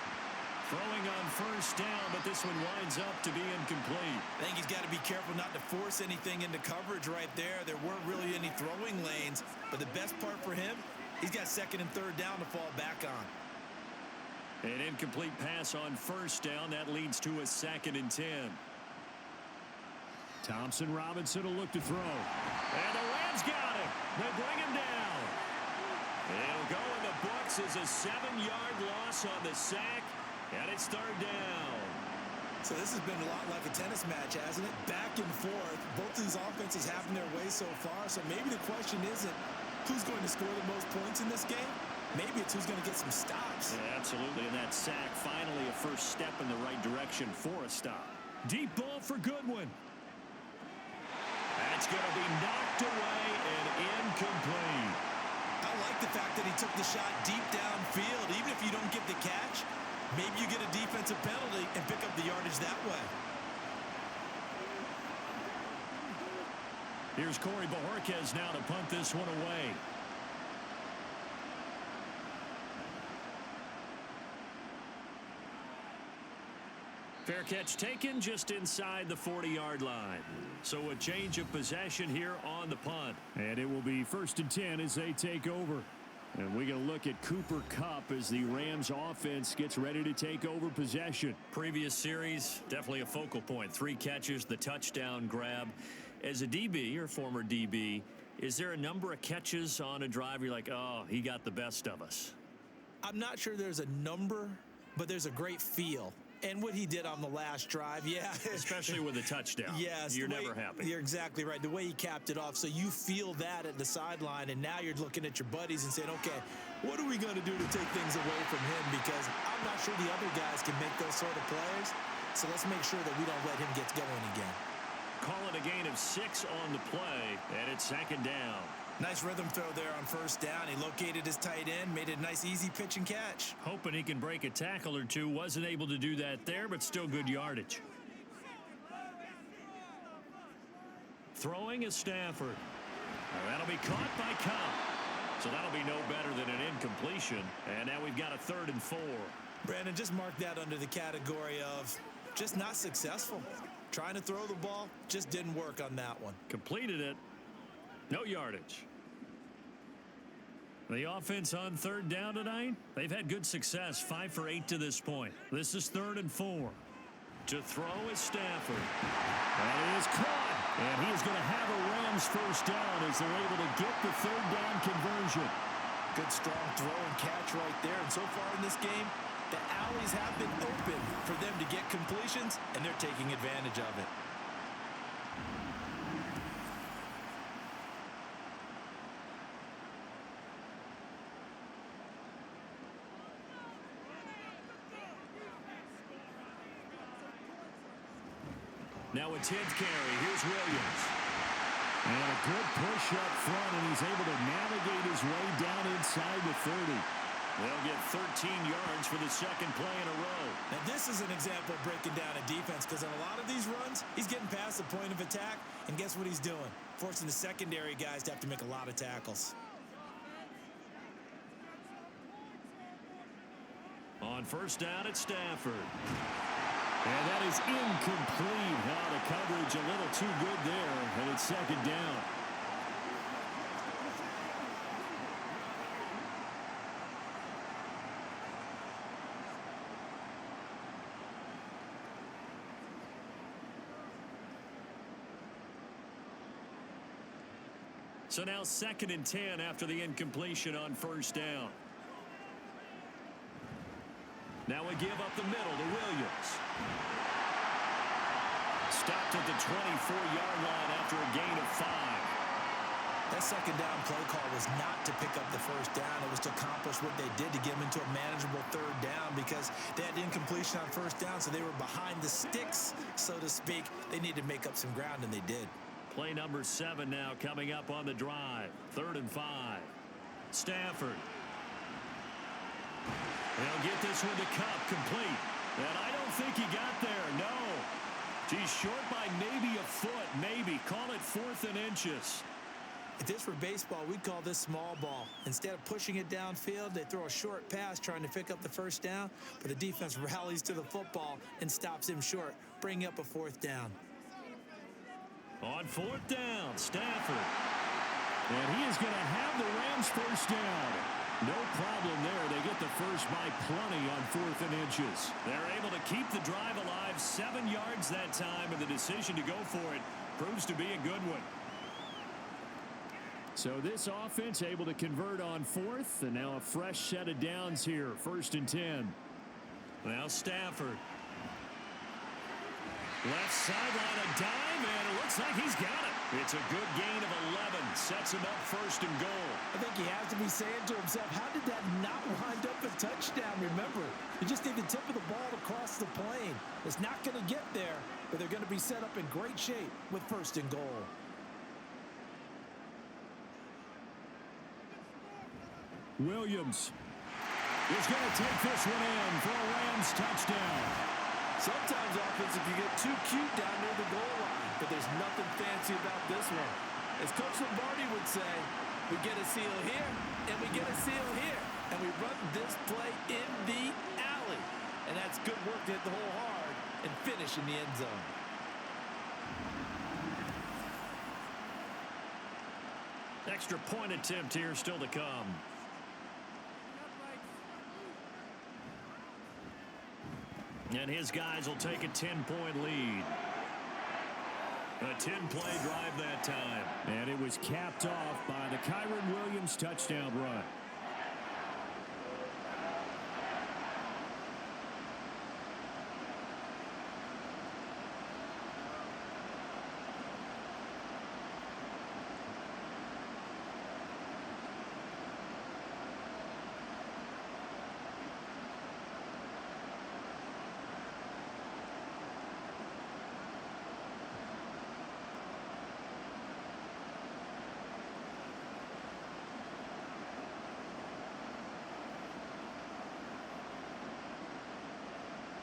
B: Throwing on first down, but this one winds up to be incomplete.
E: I think he's got to be careful not to force anything into coverage right there. There weren't really any throwing lanes, but the best part for him, he's got second and third down to fall back on.
B: An incomplete pass on first down. That leads to a 2nd and 10.
D: Thompson Robinson will look to throw.
B: And the Rams got him. They bring him down. It'll go in the books as a 7-yard loss on the sack. And it's third down.
E: So this has been a lot like a tennis match, hasn't it? Back and forth. Both of these offenses having their way so far. So maybe the question isn't who's going to score the most points in this game. Maybe it's who's going to get some stops.
B: Yeah, absolutely. And that sack, finally a first step in the right direction for a stop. Deep ball for Goodwin. That's going to be knocked away and incomplete.
E: I like the fact that he took the shot deep downfield. Even if you don't get the catch, maybe you get a defensive penalty and pick up the yardage that way.
B: Here's Corey Bojorquez now to punt this one away. Fair catch taken just inside the 40-yard line. So a change of possession here on the punt.
D: And it will be 1st and 10 as they take over. And we're going to look at Cooper Kupp as the Rams offense gets ready to take over possession.
B: Previous series, definitely a focal point. 3 catches, the touchdown grab. As a DB, or former DB, is there a number of catches on a drive you're like, oh, he got the best of us?
E: I'm not sure there's a number, but there's a great feel. And what he did on the last drive, yeah.
B: Especially with a touchdown.
E: Yes.
B: You're never happy.
E: You're exactly right. The way he capped it off. So you feel that at the sideline, and now you're looking at your buddies and saying, okay, what are we going to do to take things away from him? Because I'm not sure the other guys can make those sort of plays. So let's make sure that we don't let him get going again.
B: Call it a gain of 6 on the play, and it's 2nd down.
E: Nice rhythm throw there on first down. He located his tight end, made it a nice, easy pitch and catch.
B: Hoping he can break a tackle or two. Wasn't able to do that there, but still good yardage. Throwing is Stafford. That'll be caught by Kupp. So that'll be no better than an incompletion. And now we've got a 3rd and 4.
E: Brandon, just mark that under the category of just not successful. Trying to throw the ball, just didn't work on that one.
B: Completed it. No yardage. The offense on 3rd down tonight, they've had good success, 5 for 8 to this point. This is 3rd and 4. To throw is Stafford.
D: That is caught. And he is going to have a Rams first down as they're able to get the 3rd down conversion.
E: Good strong throw and catch right there. And so far in this game, the alleys have been open for them to get completions, and they're taking advantage of it.
B: Now a 10th carry. Here's Williams.
D: And a good push up front, and he's able to navigate his way down inside the 30.
B: They'll get 13 yards for the 2nd play in a row.
E: Now this is an example of breaking down a defense, because on a lot of these runs, he's getting past the point of attack, and guess what he's doing? Forcing the secondary guys to have to make a lot of tackles.
B: On first down, it's Stafford.
D: And that is incomplete. Now the coverage a little too good there, and it's 2nd down.
B: So now 2nd and 10 after the incompletion on first down. Now we give up the middle to Williams. Stopped at the 24-yard line after a gain of 5.
E: That 2nd down play call was not to pick up the first down. It was to accomplish what they did to get them into a manageable 3rd down, because they had incompletion on first down, so they were behind the sticks, so to speak. They needed to make up some ground, and they did.
B: Play number 7 now coming up on the drive. 3rd and 5. Stafford. They'll get this one to Cup, complete. And I don't think he got there, no. He's short by maybe a foot, maybe. Call it 4th and inches.
E: If this were baseball, we'd call this small ball. Instead of pushing it downfield, they throw a short pass trying to pick up the first down, but the defense rallies to the football and stops him short, bringing up a 4th down.
B: On 4th down, Stafford. And he is going to have the Rams first down. No problem there. They get the first by plenty on 4th and inches. They're able to keep the drive alive, 7 yards that time, and the decision to go for it proves to be a good one.
D: So this offense able to convert on 4th, and now a fresh set of downs here. 1st and 10.
B: Now Stafford. Left sideline, a dime, and it looks like he's got it. It's a good gain of 11. Sets him up 1st and goal.
C: I think he has to be saying to himself, how did that not wind up a touchdown? Remember, you just need the tip of the ball to cross the plane. It's not going to get there, but they're going to be set up in great shape with 1st and goal.
D: Williams is going to take this one in for a Rams touchdown.
C: Sometimes offense can get too cute down near the goal line, but there's nothing fancy about this one. As Coach Lombardi would say, we get a seal here, and we get a seal here, and we run this play in the alley. And that's good work to hit the hole hard and finish in the end zone.
B: Extra point attempt here still to come. And his guys will take a 10-point lead. A 10-play drive that time.
D: And it was capped off by the Kyren Williams touchdown run.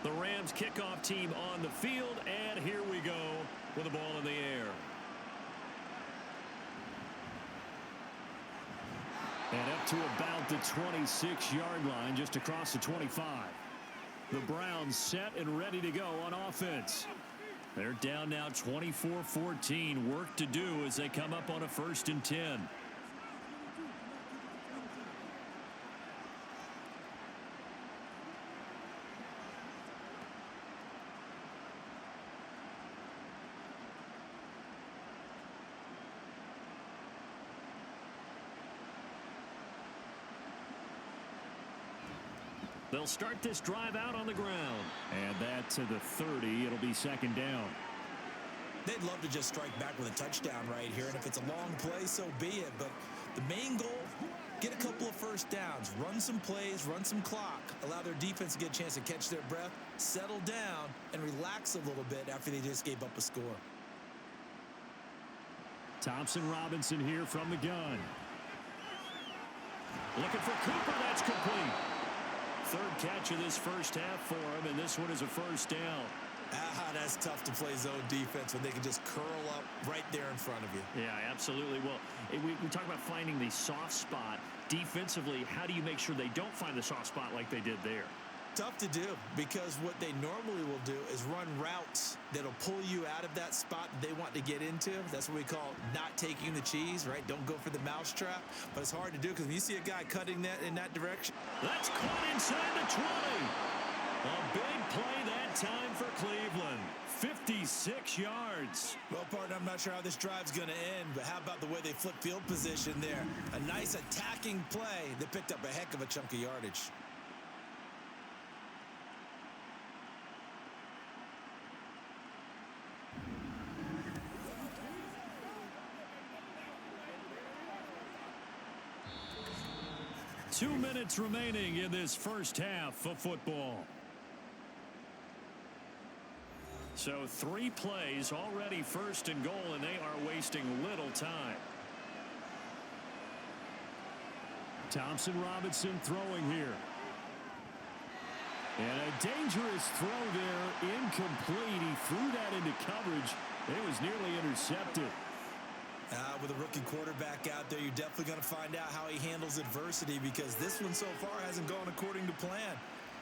B: The Rams kickoff team on the field, and here we go with the ball in the air.
D: And up to about the 26-yard line, just across the 25. The Browns set and ready to go on offense.
B: They're down now 24-14. Work to do as they come up on a 1st and 10. They'll start this drive out on the ground.
D: And that to the 30. It'll be 2nd down.
E: They'd love to just strike back with a touchdown right here, and if it's a long play, so be it. But the main goal, get a couple of first downs, run some plays, run some clock, allow their defense to get a chance to catch their breath, settle down, and relax a little bit after they just gave up a score.
D: Thompson Robinson here from the gun.
B: Looking for Cooper. That's complete. 3rd catch of this first half for him, and this one is a 1st down.
E: That's tough to play zone defense when they can just curl up right there in front of you.
B: Yeah, absolutely. Well, we talk about finding the soft spot. Defensively, how do you make sure they don't find the soft spot like they did there?
E: Tough to do, because what they normally will do is run routes that'll pull you out of that spot that they want to get into. That's what we call not taking the cheese, right? Don't go for the mousetrap. But it's hard to do because when you see a guy cutting that in that direction.
B: That's caught inside the 20. A big play that time for Cleveland. 56 yards.
E: Well, partner, I'm not sure how this drive's going to end, but how about the way they flip field position there? A nice attacking play that picked up a heck of a chunk of yardage.
B: Two minutes remaining in this first half of football. So 3 plays already first and goal, and they are wasting little time.
D: Thompson Robinson throwing here. And a dangerous throw there, incomplete. He threw that into coverage. It was nearly intercepted.
E: With a rookie quarterback out there, you're definitely going to find out how he handles adversity, because this one so far hasn't gone according to plan.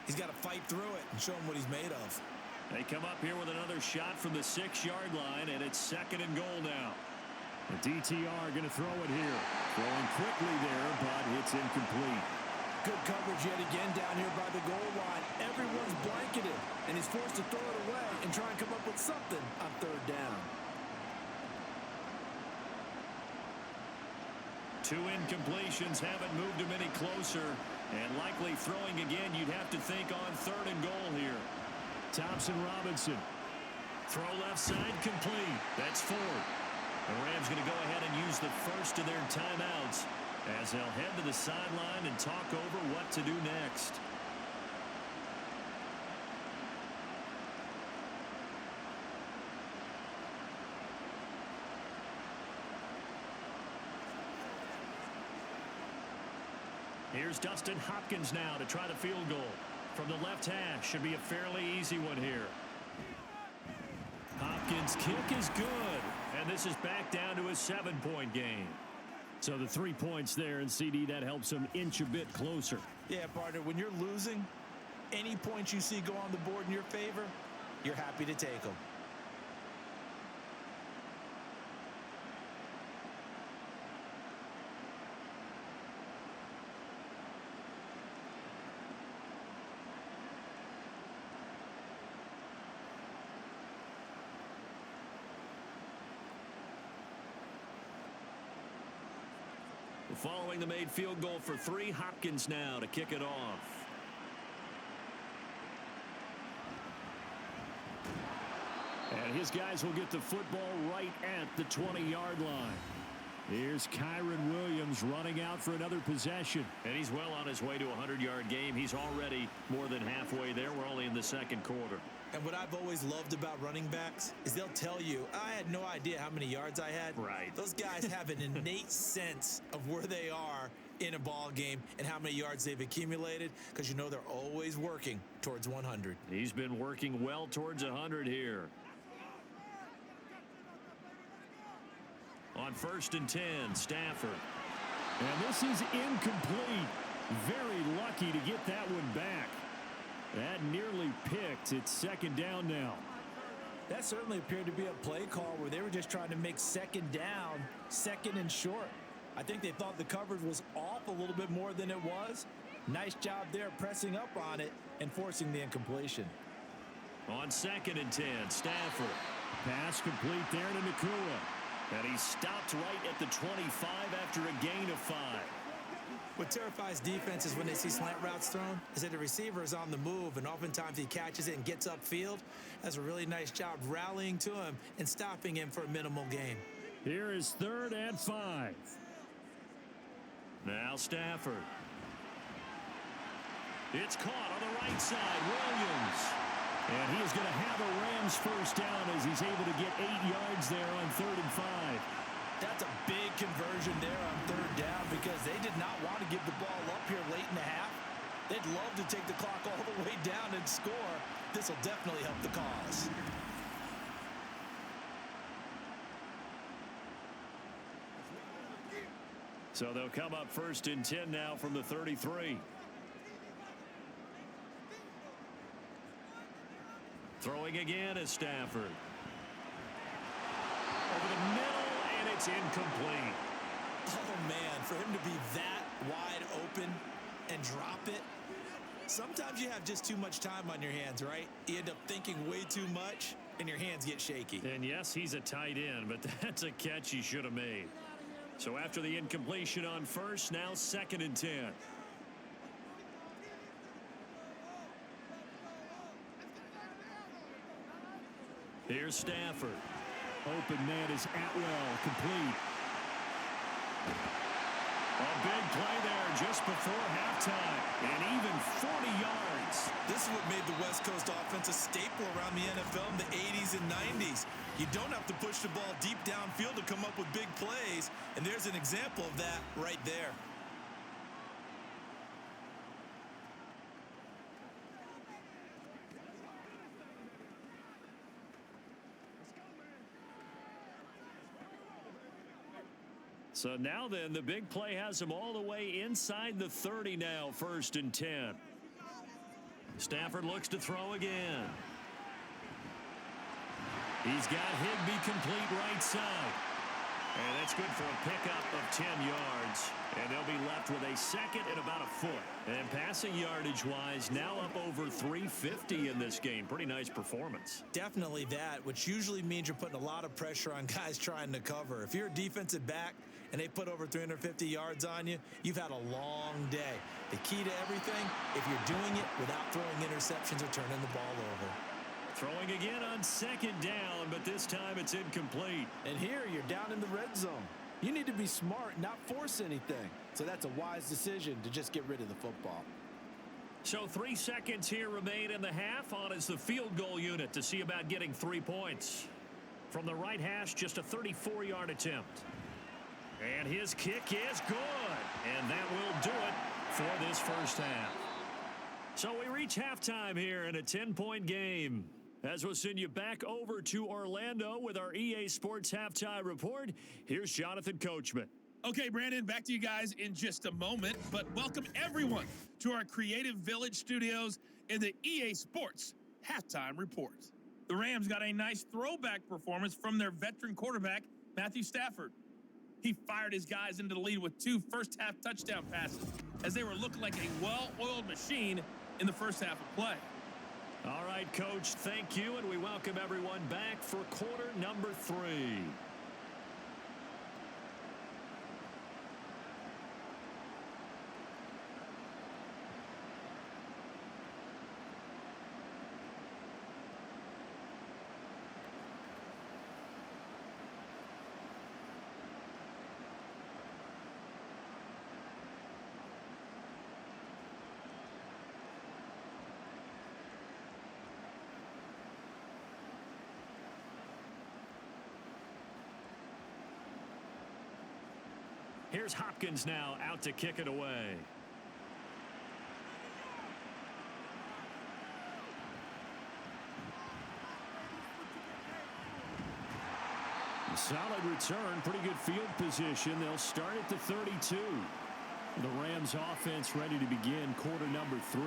E: He's got to fight through it and show him what he's made of.
B: They come up here with another shot from the 6-yard line, and it's 2nd and goal now.
D: The DTR going to throw it here. Throwing quickly there, but it's incomplete.
C: Good coverage yet again down here by the goal line. Everyone's blanketed, and he's forced to throw it away and try and come up with something on 3rd down.
B: 2 incompletions haven't moved him any closer, and likely throwing again, you'd have to think on 3rd and goal here.
D: Thompson Robinson.
B: Throw left side complete. That's 4. The Rams going to go ahead and use the first of their timeouts as they'll head to the sideline and talk over what to do next. Here's Dustin Hopkins now to try the field goal. From the left hash, should be a fairly easy one here. Hopkins' kick is good, and this is back down to a 7-point game.
D: So the 3 points there, and CD, that helps him inch a bit closer.
E: Yeah, partner, when you're losing, any points you see go on the board in your favor, you're happy to take them.
B: Following the made field goal for 3, Hopkins now to kick it off.
D: And his guys will get the football right at the 20-yard line. Here's Kyron Williams running out for another possession.
B: And he's well on his way to a 100-yard game. He's already more than halfway there. We're only in the 2nd quarter.
E: And what I've always loved about running backs is they'll tell you, I had no idea how many yards I had.
B: Right.
E: Those guys have an innate sense of where they are in a ball game and how many yards they've accumulated, because you know they're always working towards 100.
B: He's been working well towards 100 here. On 1st and 10, Stafford.
D: And this is incomplete. Very lucky to get that one back. That nearly picked. It's 2nd down now.
C: That certainly appeared to be a play call where they were just trying to make 2nd down, 2nd and short. I think they thought the coverage was off a little bit more than it was. Nice job there pressing up on it and forcing the incompletion.
B: On 2nd and 10, Stafford.
D: Pass complete there to Nakua.
B: And he stopped right at the 25 after a gain of 5.
E: What terrifies defenses when they see slant routes thrown is that the receiver is on the move, and oftentimes he catches it and gets upfield. Does a really nice job rallying to him and stopping him for a minimal gain.
D: Here is 3rd and 5.
B: Now Stafford. It's caught on the right side. Williams. And he is going to have a Rams first down as he's able to get 8 yards there on 3rd and 5.
C: That's a big conversion there on 3rd down, because they did not want to give the ball up here late in the half. They'd love to take the clock all the way down and score. This will definitely help the cause.
B: So they'll come up 1st and 10 now from the 33. Throwing again is Stafford. Over the middle, and it's incomplete.
E: Oh, man, for him to be that wide open and drop it. Sometimes you have just too much time on your hands, right? You end up thinking way too much, and your hands get shaky.
B: And yes, he's a tight end, but that's a catch he should have made. So after the incompletion on 1st, now 2nd and 10. Here's Stafford.
D: Open man is Atwell, complete.
B: A big play there. just before halftime. And even 40 yards.
E: This is what made the West Coast offense a staple around the NFL in the 80s and 90s. You don't have to push the ball deep downfield to come up with big plays, and there's an example of that right there.
B: So now then, the big play has him all the way inside the 30 now, 1st and 10. Stafford looks to throw again. He's got Higbee complete right side. And that's good for a pickup of 10 yards. And they'll be left with a second and about a foot. And passing yardage-wise, now up over 350 in this game. Pretty nice performance.
E: Definitely that, which usually means you're putting a lot of pressure on guys trying to cover. If you're a defensive back and they put over 350 yards on you, you've had a long day. The key to everything, if you're doing it without throwing interceptions or turning the ball over.
B: Throwing again on 2nd down, but this time it's incomplete.
C: And here you're down in the red zone. You need to be smart, not force anything. So that's a wise decision to just get rid of the football.
B: So 3 seconds here remain in the half. On is the field goal unit to see about getting 3 points. From the right hash, just a 34-yard attempt. And his kick is good. And that will do it for this first half. So we reach halftime here in a 10-point game. As we'll send you back over to Orlando with our EA Sports Halftime Report, here's Jonathan Coachman.
F: Okay, Brandon, back to you guys in just a moment, but welcome everyone to our Creative Village studios in the EA Sports Halftime Report. The Rams got a nice throwback performance from their veteran quarterback, Matthew Stafford. He fired his guys into the lead with 2 first-half touchdown passes as they were looking like a well-oiled machine in the first half of play.
B: All right, Coach, thank you, and we welcome everyone back for quarter number 3. Here's Hopkins now out to kick it away. Solid return, pretty good field position. They'll start at the 32. The Rams offense ready to begin quarter number 3.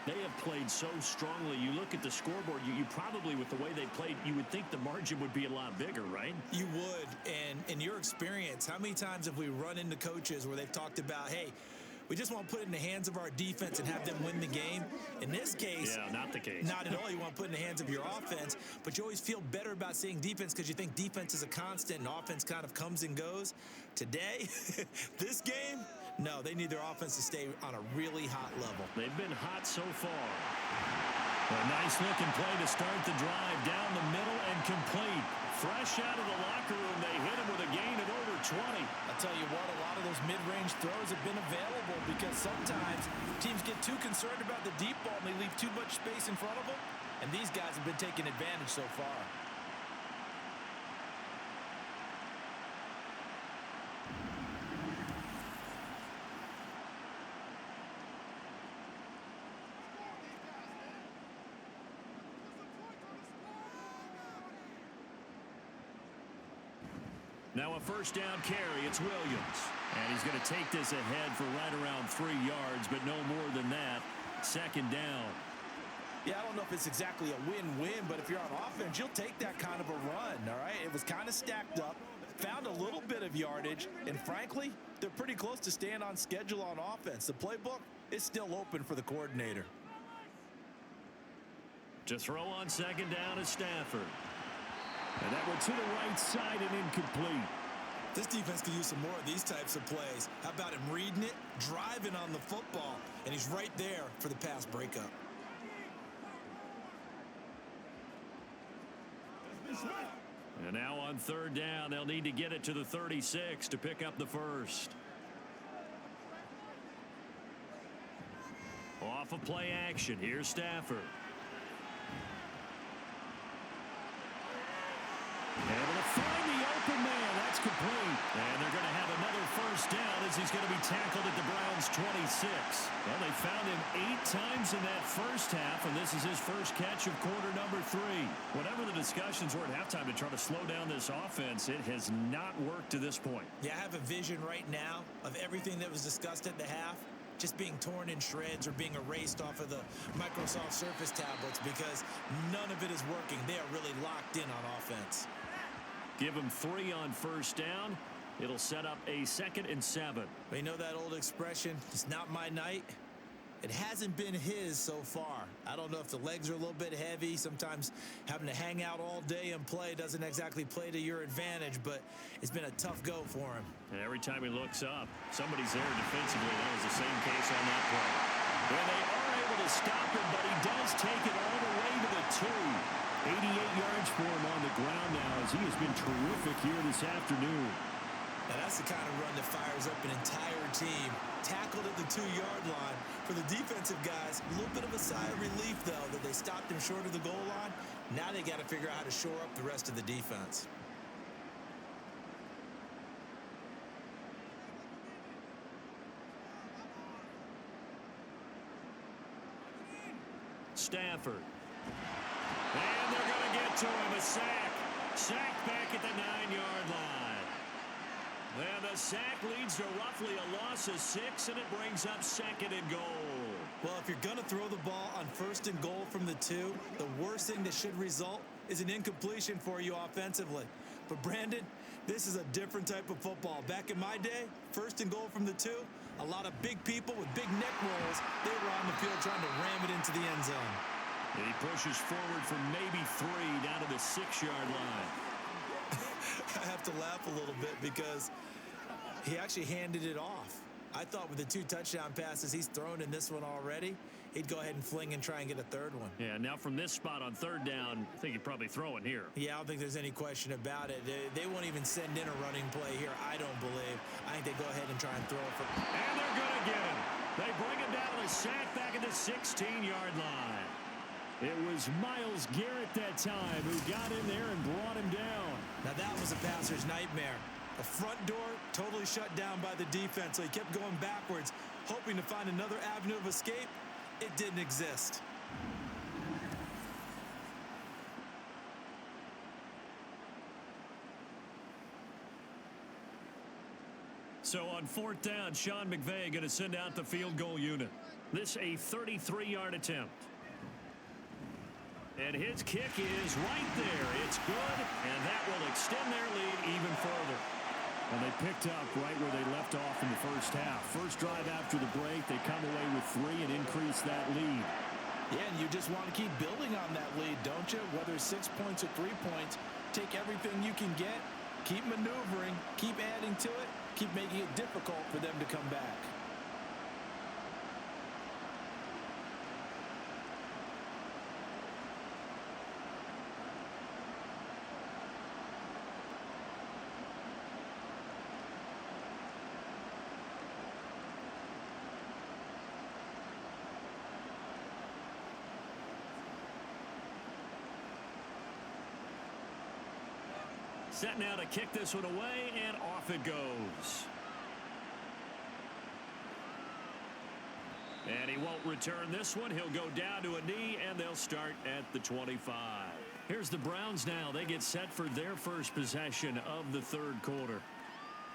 B: They have played so strongly. You look at the scoreboard, you probably, with the way they played, you would think the margin would be a lot bigger, right?
E: You would. And in your experience, how many times have we run into coaches where they've talked about, hey, we just want to put it in the hands of our defense and have them win the game? In this case,
B: yeah, not the case.
E: Not at all. You want to put it in the hands of your offense, but you always feel better about seeing defense because you think defense is a constant and offense kind of comes and goes. Today, this game, no, they need their offense to stay on a really hot level.
B: They've been hot so far. A nice looking play to start the drive down the middle and complete. Fresh out of the locker room, they hit him with a gain of over 20.
C: I'll tell you what, a lot of those mid-range throws have been available because sometimes teams get too concerned about the deep ball and they leave too much space in front of them. And these guys have been taking advantage so far.
B: Now a first down carry. It's Williams. And he's going to take this ahead for right around 3 yards, but no more than that. 2nd down.
C: Yeah, I don't know if it's exactly a win-win, but if you're on offense, you'll take that kind of a run, all right? It was kind of stacked up, found a little bit of yardage, and frankly, they're pretty close to staying on schedule on offense. The playbook is still open for the coordinator.
B: To throw on 2nd down is Stafford. And that one to the right side and incomplete.
E: This defense could use some more of these types of plays. How about him reading it, driving on the football, and he's right there for the pass breakup.
B: And now on 3rd down, they'll need to get it to the 36 to pick up the first. Off of play action, here's Stafford. Able to find the open man. That's complete. And they're going to have another first down as he's going to be tackled at the Browns' 26. Well, they found him 8 times in that first half, and this is his first catch of quarter number 3. Whatever the discussions were at halftime to try to slow down this offense, it has not worked to this point.
E: Yeah, I have a vision right now of everything that was discussed at the half just being torn in shreds or being erased off of the Microsoft Surface tablets because none of it is working. They are really locked in on offense.
B: Give him 3 on first down. It'll set up a 2nd and 7.
E: But you know that old expression, it's not my night? It hasn't been his so far. I don't know if the legs are a little bit heavy. Sometimes having to hang out all day and play doesn't exactly play to your advantage, but it's been a tough go for him.
B: And every time he looks up, somebody's there defensively. That was the same case on that play. And they are able to stop him, but he does take it all the way to the 2. 88 yards for him on the ground now as he has been terrific here this afternoon.
E: And that's the kind of run that fires up an entire team. Tackled at the 2-yard line. For the defensive guys, a little bit of a sigh of relief, though, that they stopped him short of the goal line. Now they got to figure out how to shore up the rest of the defense.
B: Stafford. And they're going to get to him. A sack. Sack back at the 9-yard line. And the sack leads to roughly a loss of 6, and it brings up 2nd and goal.
E: Well, if you're going to throw the ball on 1st and goal from the 2, the worst thing that should result is an incompletion for you offensively. But, Brandon, this is a different type of football. Back in my day, 1st and goal from the 2, a lot of big people with big neck rolls, they were on the field trying to ram it into the end zone.
B: And he pushes forward from maybe 3 down to the 6-yard line.
E: I have to laugh a little bit because he actually handed it off. I thought with the 2 touchdown passes he's thrown in this one already, he'd go ahead and fling and try and get a 3rd one.
B: Yeah, now from this spot on 3rd down, I think he'd probably throw it here.
E: Yeah, I don't think there's any question about it. They won't even send in a running play here, I don't believe. I think they go ahead and try and throw it for...
B: And they're going to get him. They bring him down to the sack back at the 16-yard line. It was Myles Garrett that time who got in there and brought him down.
E: Now that was a passer's nightmare. The front door totally shut down by the defense, so he kept going backwards, hoping to find another avenue of escape. It didn't exist.
B: So on 4th down, Sean McVay going to send out the field goal unit. This a 33-yard attempt. And his kick is right there. It's good, and that will extend their lead even further.
D: And they picked up right where they left off in the first half. First drive after the break, they come away with 3 and increase that lead.
C: Yeah, and you just want to keep building on that lead, don't you? Whether it's 6 points or 3 points, take everything you can get, keep maneuvering, keep adding to it, keep making it difficult for them to come back.
B: Set now to kick this one away, and off it goes. And he won't return this one. He'll go down to a knee, and they'll start at the 25. Here's the Browns now. They get set for their first possession of the 3rd quarter.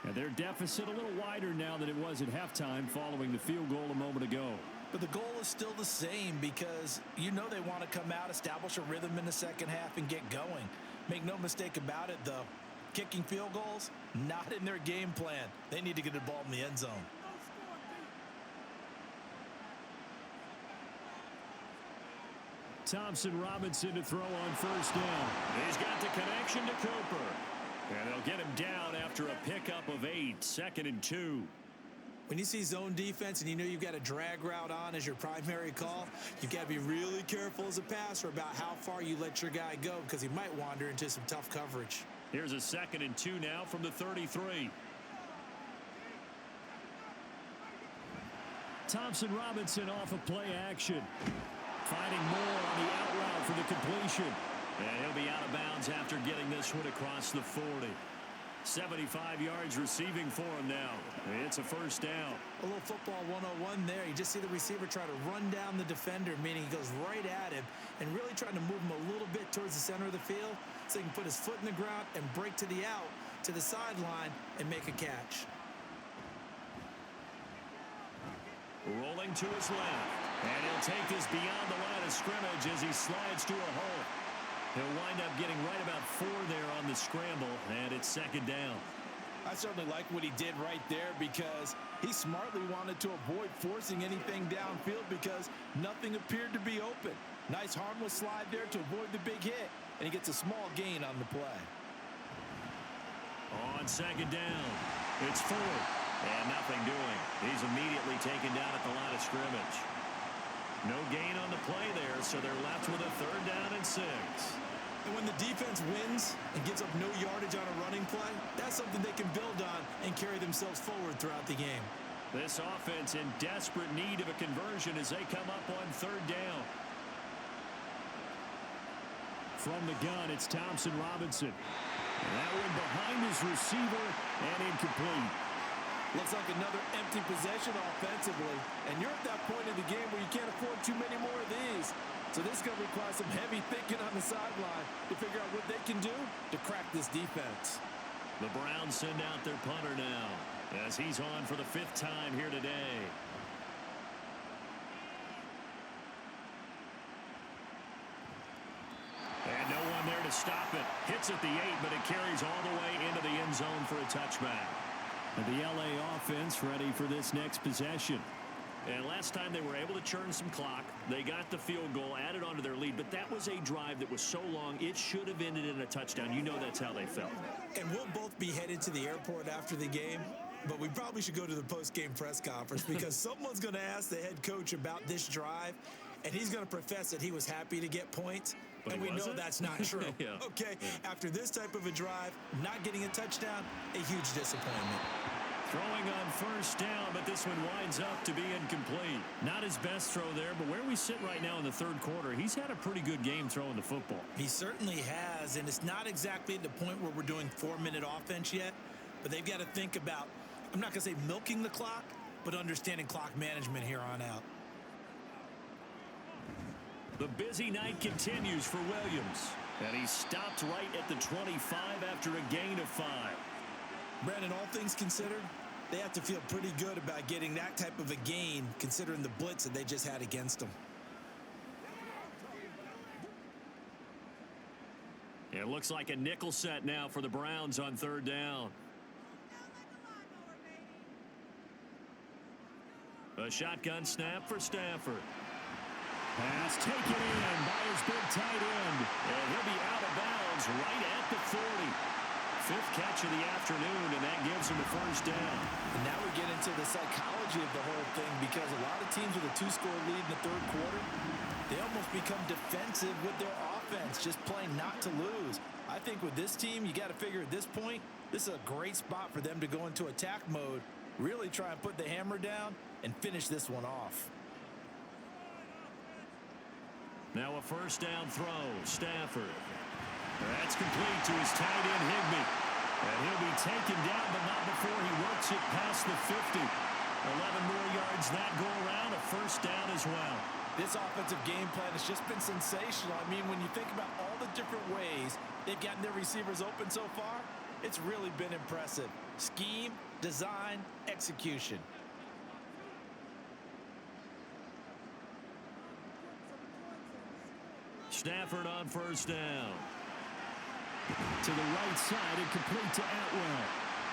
D: And their deficit a little wider now than it was at halftime following the field goal a moment ago.
C: But the goal is still the same because you know they want to come out, establish a rhythm in the second half, and get going. Make no mistake about it, though. Kicking field goals, not in their game plan. They need to get the ball in the end zone.
D: Thompson Robinson to throw on first down.
B: He's got the connection to Cooper. And they'll get him down after a pickup of 8, 2nd and 2.
E: When you see zone defense and you know you've got a drag route on as your primary call, you've got to be really careful as a passer about how far you let your guy go because he might wander into some tough coverage.
B: Here's a 2nd and 2 now from the 33.
D: Thompson Robinson off of play action. Finding Moore on the out route for the completion. And he'll be out of bounds after getting this one across the 40. 75 yards receiving for him now. It's a first down.
E: A little football 101 there. You just see the receiver try to run down the defender, meaning he goes right at him and really trying to move him a little bit towards the center of the field so he can put his foot in the ground and break to the out, to the sideline, and make a catch.
B: Rolling to his left. And he'll take this beyond the line of scrimmage as he slides to a hole. He'll wind up getting right about 4 there on the scramble, and it's second down.
C: I certainly like what he did right there because he smartly wanted to avoid forcing anything downfield because nothing appeared to be open. Nice harmless slide there to avoid the big hit, and he gets a small gain on the play.
B: On second down, it's Ford, and nothing doing. He's immediately taken down at the line of scrimmage. No gain on the play there, so they're left with a third down and 6.
E: And when the defense wins and gives up no yardage on a running play, that's something they can build on and carry themselves forward throughout the game.
B: This offense in desperate need of a conversion as they come up on third down.
D: From the gun, it's Thompson Robinson. And that one behind his receiver and incomplete.
C: Looks like another empty possession offensively, and you're at that point in the game where you can't afford too many more of these. So this is going to require some heavy thinking on the sideline to figure out what they can do to crack this defense.
B: The Browns send out their punter now as he's on for the 5th time here today. And no one there to stop it. Hits at the 8, but it carries all the way into the end zone for a touchback.
D: And the LA offense ready for this next possession.
B: And last time they were able to churn some clock. They got the field goal, added on to their lead, but that was a drive that was so long, it should have ended in a touchdown. You know that's how they felt.
E: And we'll both be headed to the airport after the game, but we probably should go to the post-game press conference because someone's going to ask the head coach about this drive, and he's going to profess that he was happy to get points.
B: But
E: and we know that's not true.
B: Yeah.
E: Okay,
B: Yeah.
E: After this type of a drive, not getting a touchdown, a huge disappointment.
B: Throwing on first down, but this one winds up to be incomplete. Not his best throw there, but where we sit right now in the third quarter, he's had a pretty good game throwing the football.
E: He certainly has, and it's not exactly at the point where we're doing 4-minute offense yet, but they've got to think about, I'm not going to say milking the clock, but understanding clock management here on out.
B: The busy night continues for Williams, and he stopped right at the 25 after a gain of 5.
E: Brandon, all things considered, they have to feel pretty good about getting that type of a gain considering the blitz that they just had against them.
B: It looks like a nickel set now for the Browns on third down. A shotgun snap for Stafford.
D: Pass taken in by his big tight end.
B: And he'll be out of bounds right at the 40. 5th catch of the afternoon, and that gives him a first down.
C: And now we get into the psychology of the whole thing because a lot of teams with a 2-score lead in the third quarter, they almost become defensive with their offense, just playing not to lose. I think with this team, you got to figure at this point, this is a great spot for them to go into attack mode, really try and put the hammer down and finish this one off.
B: Now a first down throw, Stafford. That's complete to his tight end, Higbee. And he'll be taken down, but not before he works it past the 50. 11 more yards that go around, a first down as well.
C: This offensive game plan has just been sensational. I mean, when you think about all the different ways they've gotten their receivers open so far, it's really been impressive. Scheme, design, execution.
B: Stafford on first down.
D: To the right side and complete to Atwell.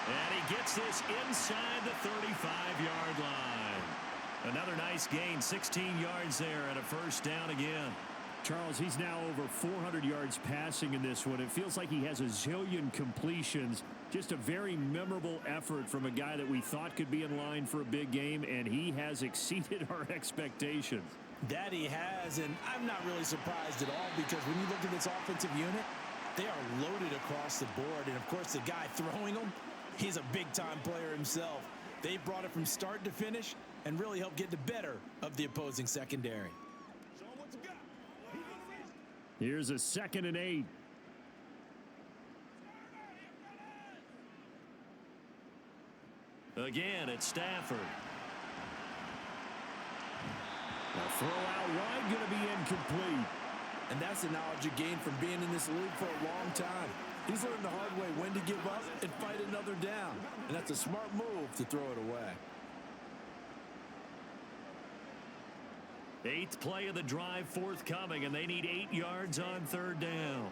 B: And he gets this inside the 35-yard line. Another nice gain, 16 yards there and a first down again.
D: Charles, he's now over 400 yards passing in this one. It feels like he has a zillion completions. Just a very memorable effort from a guy that we thought could be in line for a big game, and he has exceeded our expectations.
C: That he has, and I'm not really surprised at all because when you look at this offensive unit, they are loaded across the board. And, of course, the guy throwing them, he's a big-time player himself. They brought it from start to finish,
E: and really help get the better of the opposing secondary.
D: Here's a 2nd and 8.
B: Again, it's Stafford. A throw out wide, going to be incomplete.
C: And that's the knowledge you gain from being in this league for a long time. He's learned the hard way when to give up and fight another down. And that's a smart move to throw it away.
B: 8th play of the drive forthcoming, and they need 8 yards on 3rd down.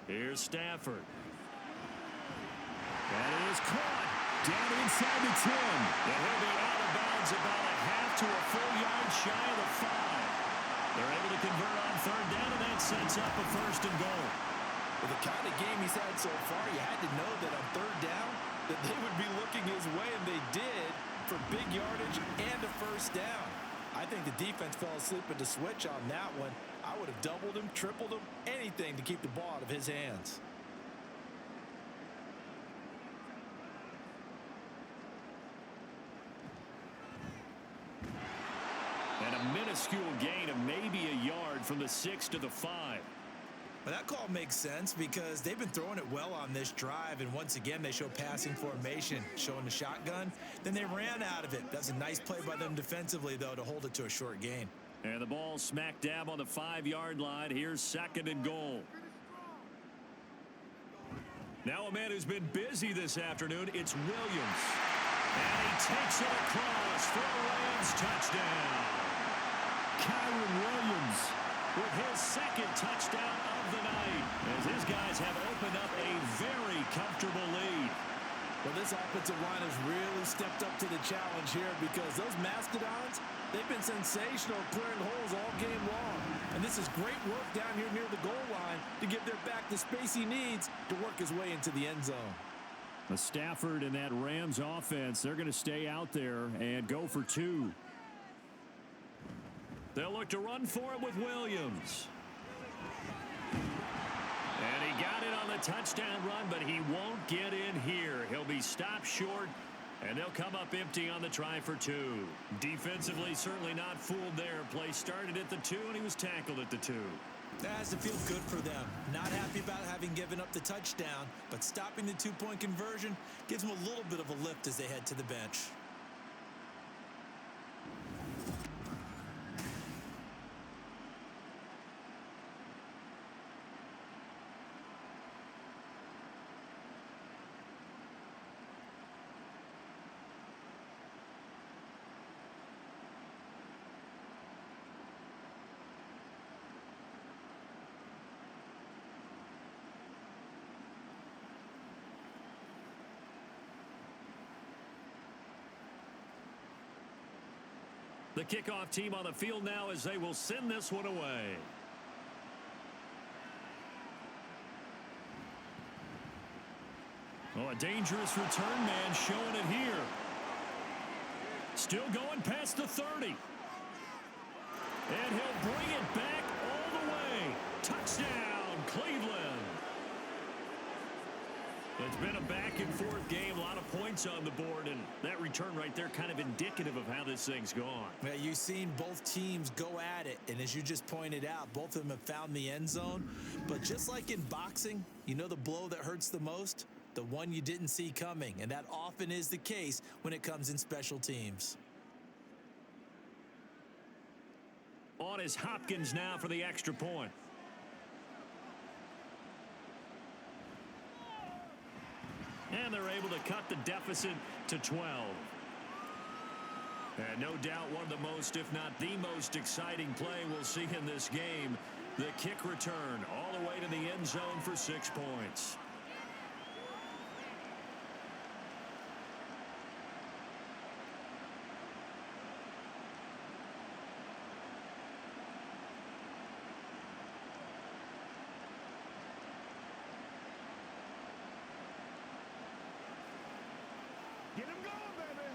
B: Here's Stafford. That is caught down inside the 10. And he'll be out of bounds about a half to a full yard shy of the 5. They're able to convert on 3rd down, and that sets up a 1st and goal.
C: With the kind of game he's had so far, you had to know that on 3rd down that they would be looking his way, and they did, for big yardage and a 1st down. I think the defense fell asleep at the switch on that one. I would have doubled him, tripled him, anything to keep the ball out of his hands.
B: And a minuscule gain of maybe a yard from the 6 to the 5.
E: But that call makes sense because they've been throwing it well on this drive, and once again they show passing formation, showing the shotgun. Then they ran out of it. That's a nice play by them defensively, though, to hold it to a short gain.
B: And the ball smack dab on the 5-yard line. Here's 2nd and goal. Now a man who's been busy this afternoon, it's Williams. And he takes it across for a Rams touchdown. Kyron Williams with his 2nd touchdown of the night, as his guys have opened up a very comfortable lead.
C: Well, this offensive line has really stepped up to the challenge here because those Mastodons, they've been sensational clearing holes all game long. And this is great work down here near the goal line to give their back the space he needs to work his way into the end zone.
D: Stafford and that Rams offense, they're going to stay out there and go for 2.
B: They'll look to run for it with Williams. And he got it on the touchdown run, but he won't get in here. He'll be stopped short, and they'll come up empty on the try for 2. Defensively, certainly not fooled there. Play started at the 2, and he was tackled at the 2.
E: That has to feel good for them. Not happy about having given up the touchdown, but stopping the 2-point conversion gives them a little bit of a lift as they head to the bench.
B: The kickoff team on the field now as they will send this one away. Oh, a dangerous return man showing it here. Still going past the 30. And he'll bring it back all the way. Touchdown, Cleveland. It's been a back-and-forth game, a lot of points on the board, and that return right there kind of indicative of how this thing's gone.
E: Yeah, you've seen both teams go at it, and as you just pointed out, both of them have found the end zone. But just like in boxing, you know the blow that hurts the most? The one you didn't see coming, and that often is the case when it comes in special teams.
B: On is Hopkins now for the extra point. And they're able to cut the deficit to 12. And no doubt one of the most, if not the most exciting play we'll see in this game. The kick return all the way to the end zone for 6 points.
G: Get him going, baby.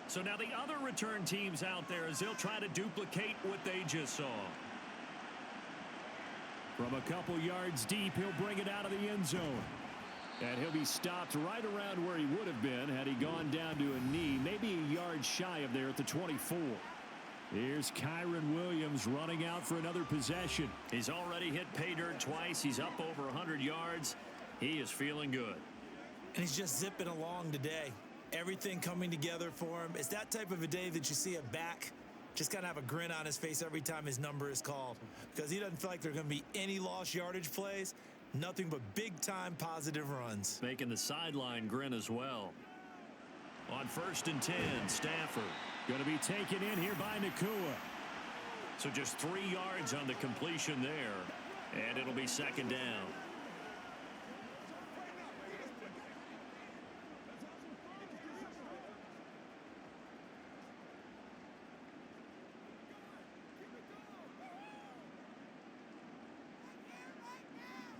B: So now the other return teams out there as they'll try to duplicate what they just saw. From a couple yards deep, he'll bring it out of the end zone. And he'll be stopped right around where he would have been had he gone down to a knee, maybe a yard shy of there at the 24. Here's Kyron Williams running out for another possession. He's already hit pay dirt twice. He's up over 100 yards. He is feeling good.
E: And he's just zipping along today. Everything coming together for him. It's that type of a day that you see a back just kind of have a grin on his face every time his number is called, because he doesn't feel like there are going to be any lost yardage plays. Nothing but big-time positive runs.
B: Making the sideline grin as well. On 1st and 10, Stafford going to be taken in here by Nakua. So just 3 yards on the completion there, and it'll be 2nd down.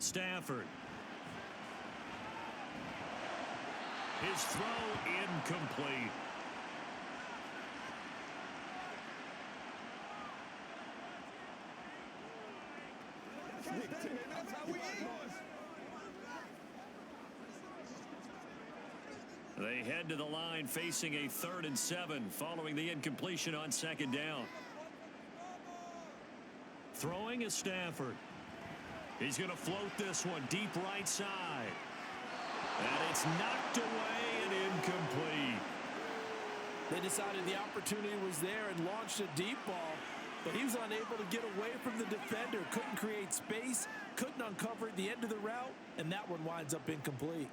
B: Stafford. His throw incomplete. They head to the line facing a 3rd and 7 following the incompletion on 2nd down. Throwing is Stafford. He's going to float this one deep right side. And it's knocked away and incomplete.
C: They decided the opportunity was there and launched a deep ball, but he was unable to get away from the defender. Couldn't create space, couldn't uncover the end of the route, and that one winds up incomplete.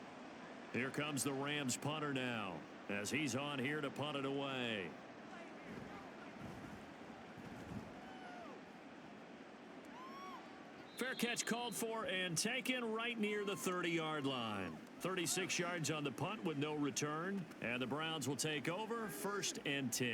B: Here comes the Rams punter now as he's on here to punt it away. Fair catch called for and taken right near the 30-yard line. 36 yards on the punt with no return. And the Browns will take over 1st and 10.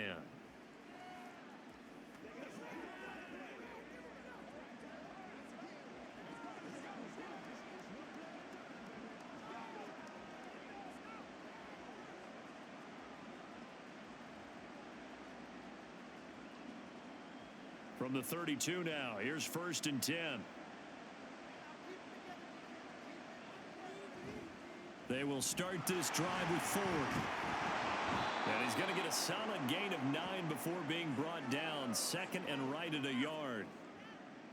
B: From the 32 now, here's 1st and 10. They will start this drive with Ford. And he's going to get a solid gain of 9 before being brought down. 2nd and right at a yard.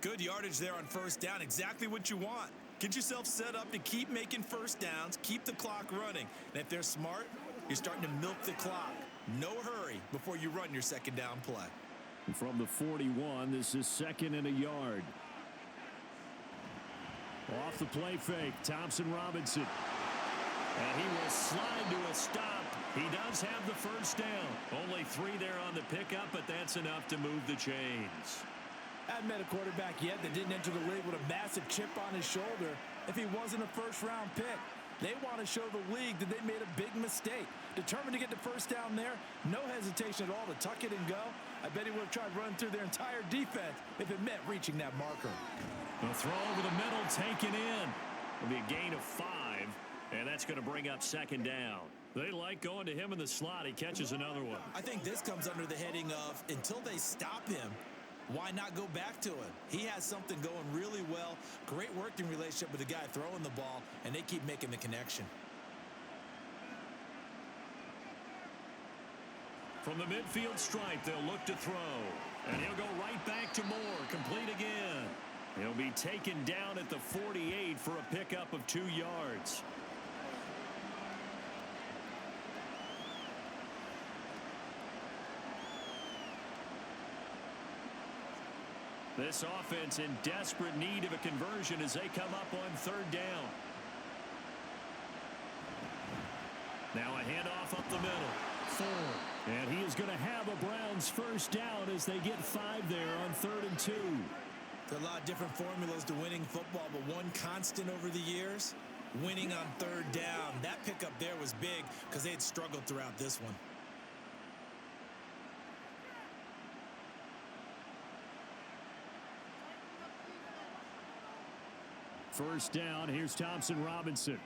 E: Good yardage there on 1st down. Exactly what you want. Get yourself set up to keep making 1st downs. Keep the clock running. And if they're smart, you're starting to milk the clock. No hurry before you run your 2nd down play.
B: And from the 41, this is 2nd and a yard. Off the play fake, Thompson Robinson. And he will slide to a stop. He does have the 1st down. Only 3 there on the pickup, but that's enough to move the chains.
C: Hadn't met a quarterback yet that didn't enter the league with a massive chip on his shoulder if he wasn't a 1st-round pick. They want to show the league that they made a big mistake. Determined to get the 1st down there. No hesitation at all to tuck it and go. I bet he would have tried running through their entire defense if it meant reaching that marker.
B: The throw over the middle taken in. It'll be a gain of 5. And that's going to bring up 2nd down. They like going to him in the slot. He catches another one.
E: I think this comes under the heading of until they stop him, why not go back to him? He has something going really well. Great working relationship with the guy throwing the ball, and they keep making the connection.
B: From the midfield stripe, they'll look to throw. And he'll go right back to Moore. Complete again. He'll be taken down at the 48 for a pickup of 2 yards. This offense in desperate need of a conversion as they come up on 3rd down. Now a handoff up the middle. Ford. And he is going to have a Browns 1st down as they get 5 there on 3rd and 2.
E: There are a lot of different formulas to winning football, but one constant over the years, winning on 3rd down. That pickup there was big because they had struggled throughout this one.
B: First down, here's Thompson Robinson.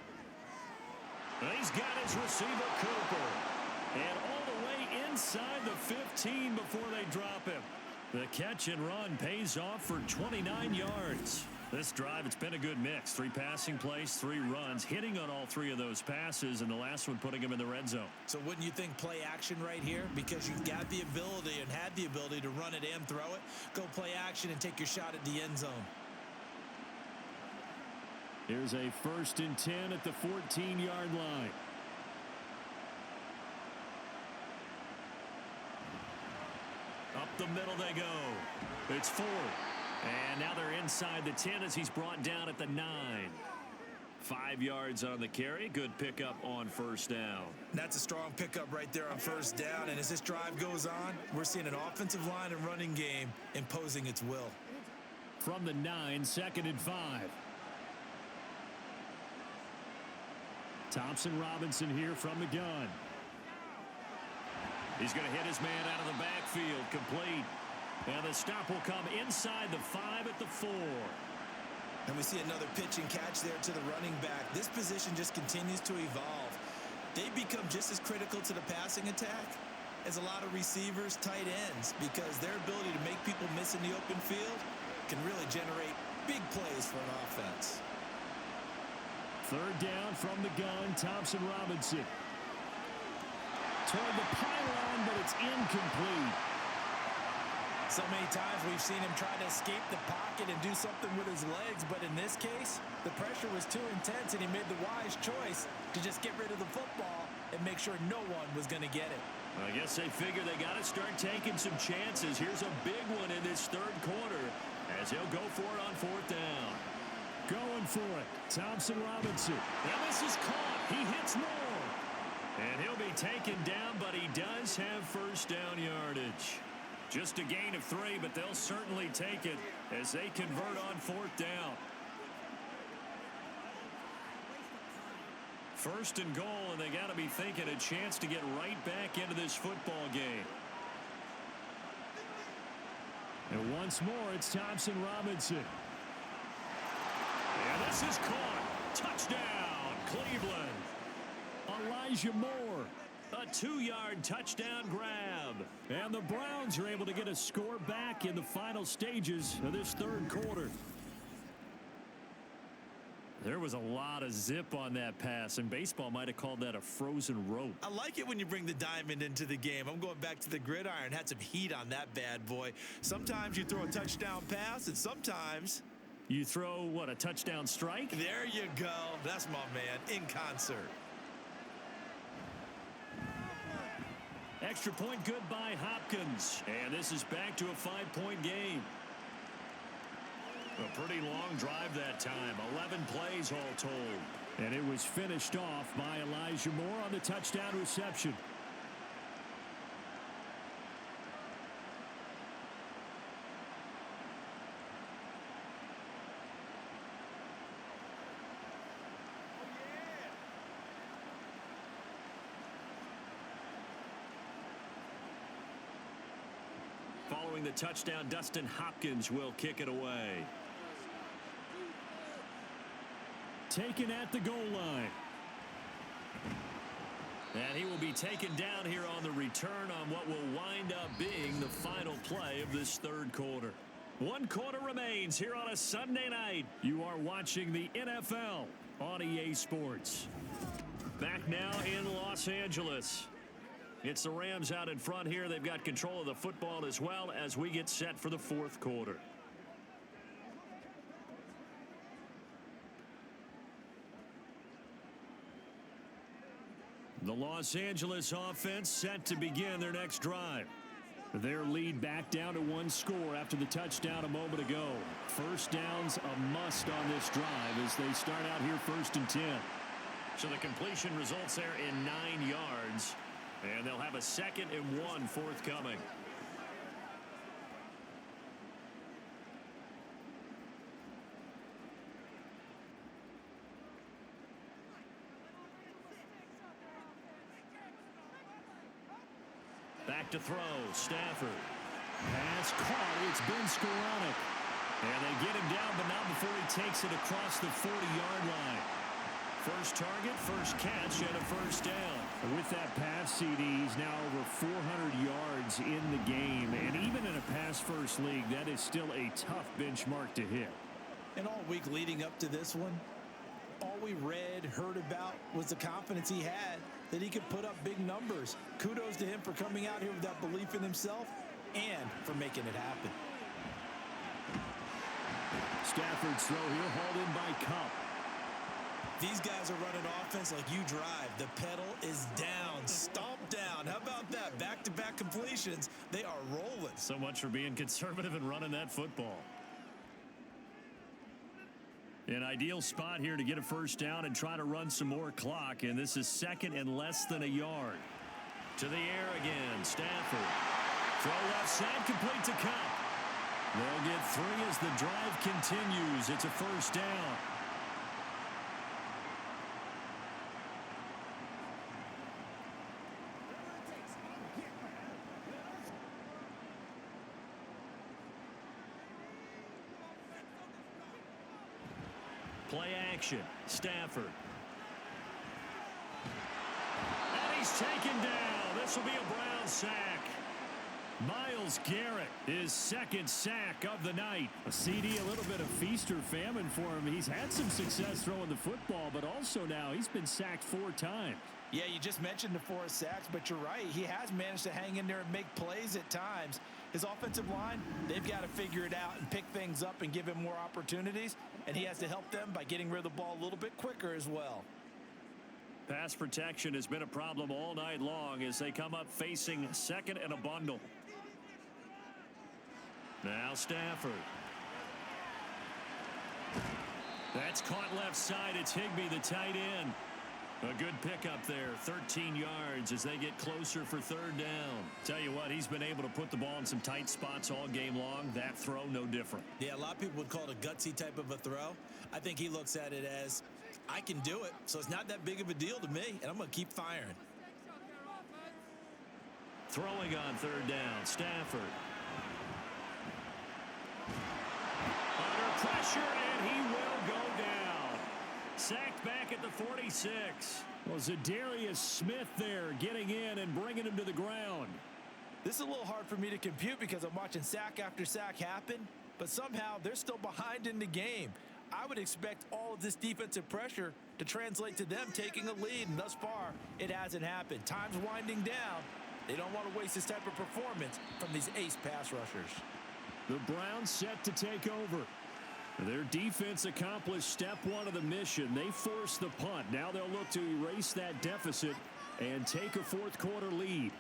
B: He's got his receiver, Cooper. And all the way inside the 15 before they drop him. The catch and run pays off for 29 yards. This drive, it's been a good mix. 3 passing plays, 3 runs, hitting on all 3 of those passes, and the last one putting him in the red zone.
E: So wouldn't you think play action right here? Because you've got the ability and had the ability to run it and throw it. Go play action and take your shot at the end zone.
D: Here's a 1st and 10 at the 14-yard line.
B: Up the middle they go. It's 4. And now they're inside the 10 as he's brought down at the 9. 5 yards on the carry. Good pickup on 1st down.
E: That's a strong pickup right there on 1st down. And as this drive goes on, we're seeing an offensive line and running game imposing its will.
D: From the 9, 2nd and 5. Thompson Robinson here from the gun.
B: He's going to hit his man out of the backfield. Complete. And the stop will come inside the 5 at the 4.
E: And we see another pitch and catch there to the running back. This position just continues to evolve. They become just as critical to the passing attack as a lot of receivers, tight ends, because their ability to make people miss in the open field can really generate big plays for an offense.
D: 3rd down from the gun, Thompson Robinson. Toward the pylon, but it's incomplete.
E: So many times we've seen him try to escape the pocket and do something with his legs, but in this case, the pressure was too intense and he made the wise choice to just get rid of the football and make sure no one was going to get it.
B: I guess they figure they got to start taking some chances. Here's a big one in this 3rd quarter as he'll go for it on 4th down.
D: Going for it, Thompson Robinson.
B: Now this is caught. He hits more. And he'll be taken down, but he does have 1st down yardage. Just a gain of 3, but they'll certainly take it as they convert on 4th down. 1st and goal, and they got to be thinking a chance to get right back into this football game.
D: And once more, it's Thompson Robinson.
B: And this is caught. Touchdown, Cleveland.
D: Elijah Moore.
B: A 2-yard touchdown grab.
D: And the Browns are able to get a score back in the final stages of this 3rd quarter.
B: There was a lot of zip on that pass, and baseball might have called that a frozen rope.
E: I like it when you bring the diamond into the game. I'm going back to the gridiron. Had some heat on that bad boy. Sometimes you throw a touchdown pass, and sometimes
B: you throw, what, a touchdown strike?
E: There you go. That's my man, in concert.
B: Extra point good by Hopkins. And this is back to a 5-point game. A pretty long drive that time. 11 plays all told.
D: And it was finished off by Elijah Moore on the touchdown reception.
B: Following the touchdown, Dustin Hopkins will kick it away.
D: Taken at the goal line.
B: And he will be taken down here on the return on what will wind up being the final play of this 3rd quarter. 1 quarter remains here on a Sunday night.
D: You are watching the NFL on EA Sports.
B: Back now in Los Angeles. It's the Rams out in front here. They've got control of the football as well as we get set for the 4th quarter. The Los Angeles offense set to begin their next drive.
D: Their lead back down to 1 score after the touchdown a moment ago. 1st down's a must on this drive as they start out here 1st and 10.
B: So the completion results there in 9 yards. And they'll have a 2nd and 1 forthcoming. Back to throw, Stafford.
D: Pass caught. It's been Skoranek.
B: And they get him down, but not before he takes it across the 40-yard line. First target, first catch, and a first down.
D: With that pass, CD, he's now over 400 yards in the game. And even in a pass-first league, that is still a tough benchmark to hit.
E: And all week leading up to this one, all we read, heard about was the confidence he had that he could put up big numbers. Kudos to him for coming out here with that belief in himself and for making it happen.
D: Stafford's throw here hauled in by Cup.
E: These guys are running offense like you drive. The pedal is down, stomp down. How about that? Back-to-back completions. They are rolling.
B: So much for being conservative and running that football. An ideal spot here to get a first down and try to run some more clock. And this is second and less than a yard. To the air again. Stafford. Throw left side, complete to Cup. They'll get 3 as the drive continues. It's a first down. Play action. Stafford. And he's taken down. This will be a Brown sack. Myles Garrett, his second sack of the night. A CD, a little bit of feast or famine for him. He's had some success throwing the football, but also now he's been sacked 4 times.
E: Yeah, you just mentioned the 4 sacks, but you're right. He has managed to hang in there and make plays at times. His offensive line, they've got to figure it out and pick things up and give him more opportunities, and he has to help them by getting rid of the ball a little bit quicker as well.
B: Pass protection has been a problem all night long as they come up facing second and a bundle. Now Stafford. That's caught left side. It's Higbee, the tight end. A good pickup there, 13 yards as they get closer for third down. Tell you what, he's been able to put the ball in some tight spots all game long. That throw, no different.
E: Yeah, a lot of people would call it a gutsy type of a throw. I think he looks at it as, I can do it, so it's not that big of a deal to me, and I'm going to keep firing.
B: Throwing on third down, Stafford. Under pressure, and he will go down. Sacked back at the 46.
D: Well, Zadarius Smith there getting in and bringing him to the ground.
E: This is a little hard for me to compute because I'm watching sack after sack happen, but somehow they're still behind in the game. I would expect all of this defensive pressure to translate to them taking a lead, and thus far, it hasn't happened. Time's winding down. They don't want to waste this type of performance from these ace pass rushers.
D: The Browns set to take over. Their defense accomplished step 1 of the mission. They forced the punt. Now they'll look to erase that deficit and take a fourth quarter lead.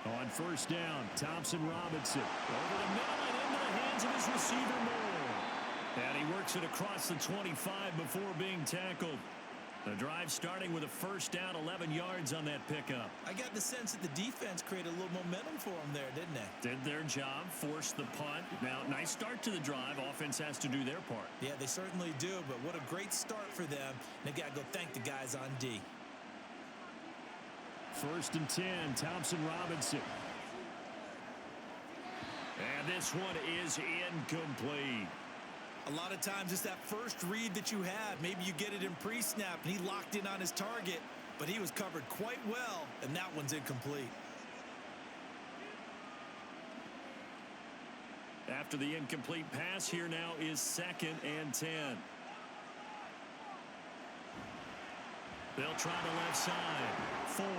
D: On first down, Thompson-Robinson.
B: Over the middle and into the hands of his receiver, Moore. And he works it across the 25 before being tackled. The drive starting with a first down, 11 yards on that pickup.
E: I got the sense that the defense created a little momentum for them there, didn't they?
B: Did their job, forced the punt. Now, nice start to the drive. Offense has to do their part.
E: Yeah, they certainly do, but what a great start for them. They've got to go thank the guys on D.
D: First and 10, Thompson-Robinson.
B: And this one is incomplete.
E: A lot of times it's that first read that you have. Maybe you get it in pre-snap, and he locked in on his target, but he was covered quite well, and that one's incomplete.
B: After the incomplete pass, here now is second and 10. They'll try the left side. Ford.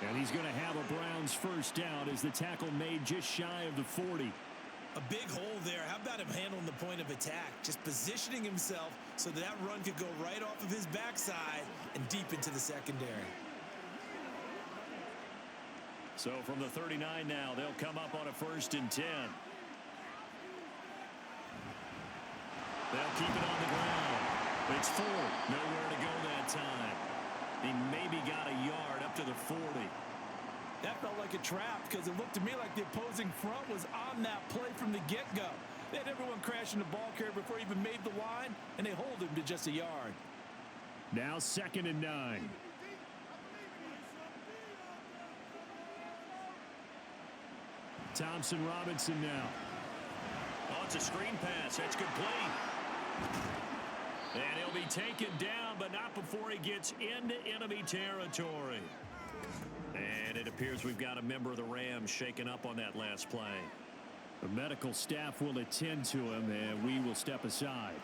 D: And he's going to have a Browns first down as the tackle made just shy of the 40.
E: A big hole there. How about him handling the point of attack? Just positioning himself so that run could go right off of his backside and deep into the secondary.
B: So from the 39 now, they'll come up on a first and 10. They'll keep it on the ground. It's Ford. Nowhere to go that time. He maybe got a yard up to the 40.
C: That felt like a trap because it looked to me like the opposing front was on that play from the get-go. They had everyone crashing the ball carrier before he even made the line, and they hold him to just a yard.
D: Now 2nd and 9. Thompson Robinson now.
B: Oh, it's a screen pass. That's complete. And he'll be taken down, but not before he gets into enemy territory. And it appears we've got a member of the Rams shaken up on that last play.
D: The medical staff will attend to him, and we will step aside.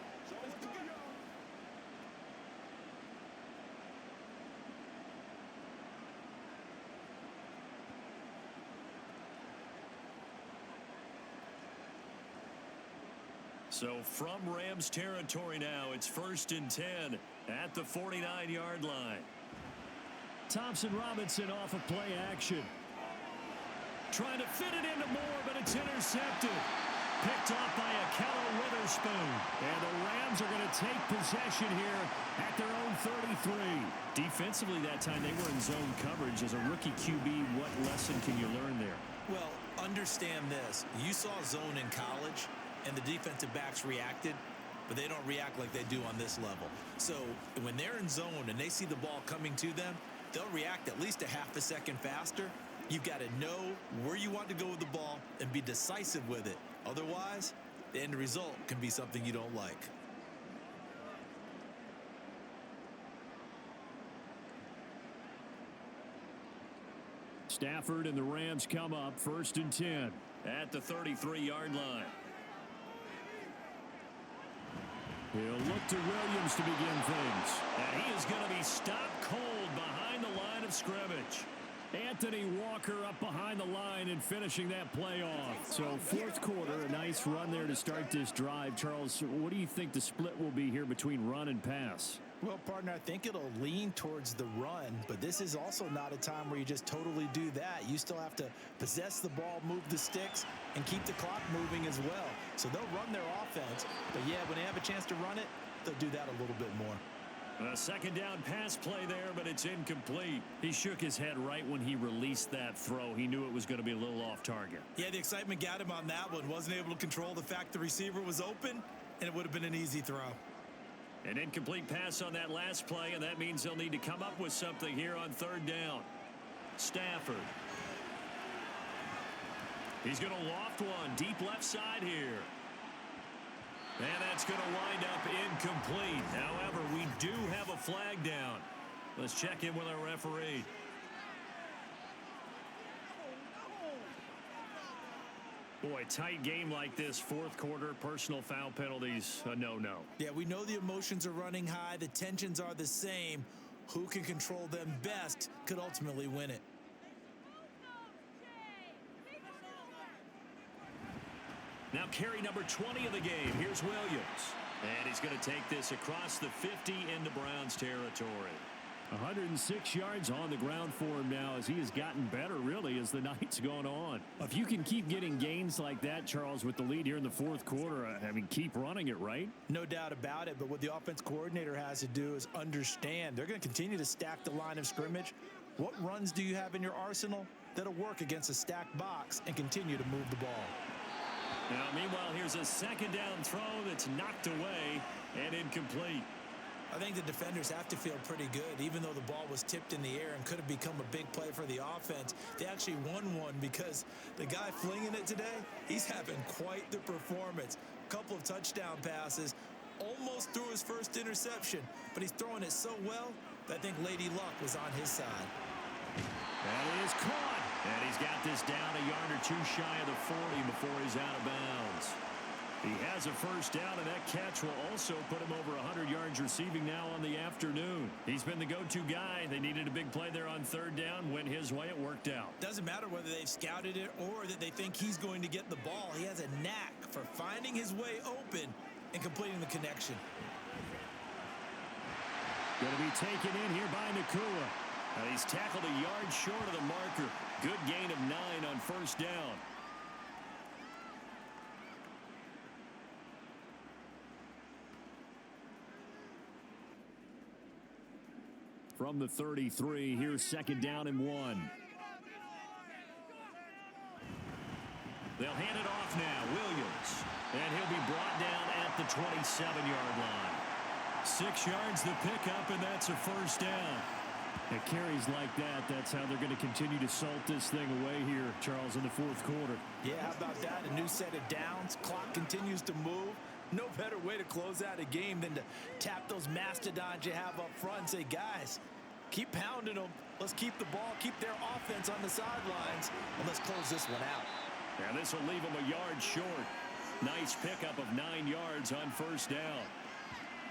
B: So from Rams territory now, it's 1st and 10 at the 49-yard line.
D: Thompson Robinson off of play action.
B: Trying to fit it into Moore, but it's intercepted. Picked off by Akello Witherspoon.
D: And the Rams are going to take possession here at their own 33.
B: Defensively that time, they were in zone coverage. As a rookie QB, what lesson can you learn there?
E: Well, understand this. You saw zone in college, and the defensive backs reacted, but they don't react like they do on this level. So when they're in zone and they see the ball coming to them, they'll react at least a half a second faster. You've got to know where you want to go with the ball and be decisive with it. Otherwise, the end result can be something you don't like.
D: Stafford and the Rams come up 1st and 10
B: at the 33-yard line.
D: He'll look to Williams to begin things.
B: And he is going to be stopped cold behind the line of scrimmage.
D: Anthony Walker up behind the line and finishing that play off. So 4th quarter, a nice run there to start this drive. Charles, what do you think the split will be here between run and pass?
C: Well, partner, I think it'll lean towards the run, but this is also not a time where you just totally do that. You still have to possess the ball, move the sticks, and keep the clock moving as well. So they'll run their offense, but yeah, when they have a chance to run it, they'll do that a little bit more.
B: A 2nd down pass play there, but it's incomplete. He shook his head right when he released that throw. He knew it was going to be a little off target.
E: Yeah, the excitement got him on that one. Wasn't able to control the fact the receiver was open, and it would have been an easy throw.
B: An incomplete pass on that last play, and that means they'll need to come up with something here on 3rd down. Stafford. He's going to loft one deep left side here. And that's going to wind up incomplete. However, we do have a flag down. Let's check in with our referee. Boy, tight game like this, 4th quarter, personal foul penalties, a no-no.
E: Yeah, we know the emotions are running high. The tensions are the same. Who can control them best could ultimately win it.
B: Now carry number 20 of the game. Here's Williams. And he's going to take this across the 50 into Browns territory.
D: 106 yards on the ground for him now as he has gotten better, really, as the night's gone on. If you can keep getting gains like that, Charles, with the lead here in the 4th quarter, I mean, keep running it, right?
C: No doubt about it, but what the offense coordinator has to do is understand they're going to continue to stack the line of scrimmage. What runs do you have in your arsenal that'll work against a stacked box and continue to move the ball?
B: Now, meanwhile, here's a 2nd down throw that's knocked away and incomplete.
E: I think the defenders have to feel pretty good. Even though the ball was tipped in the air and could have become a big play for the offense, they actually won one because the guy flinging it today, he's having quite the performance. A couple of touchdown passes, almost threw his first interception, but he's throwing it so well that I think Lady Luck was on his side.
B: That is caught. And he's got this down a yard or 2 shy of the 40 before he's out of bounds. He has a 1st down, and that catch will also put him over 100 yards receiving now on the afternoon. He's been the go-to guy. They needed a big play there on 3rd down. Went his way. It worked out.
E: Doesn't matter whether they've scouted it or that they think he's going to get the ball. He has a knack for finding his way open and completing the connection.
D: Going to be taken in here by Nakua.
B: He's tackled a yard short of the marker. Good gain of 9 on 1st down.
D: From the 33, here's 2nd down and 1.
B: They'll hand it off now. Williams. And he'll be brought down at the 27-yard line. 6 yards the pickup, and that's a first down.
D: It carries like that. That's how they're going to continue to salt this thing away here, Charles, in the fourth quarter.
C: Yeah, how about that? A new set of downs. Clock continues to move. No better way to close out a game than to tap those mastodons you have up front and say, guys, keep pounding them. Let's keep the ball, keep their offense on the sidelines, and let's close this one out.
B: And this will leave them a yard short. Nice pickup of 9 yards on first down.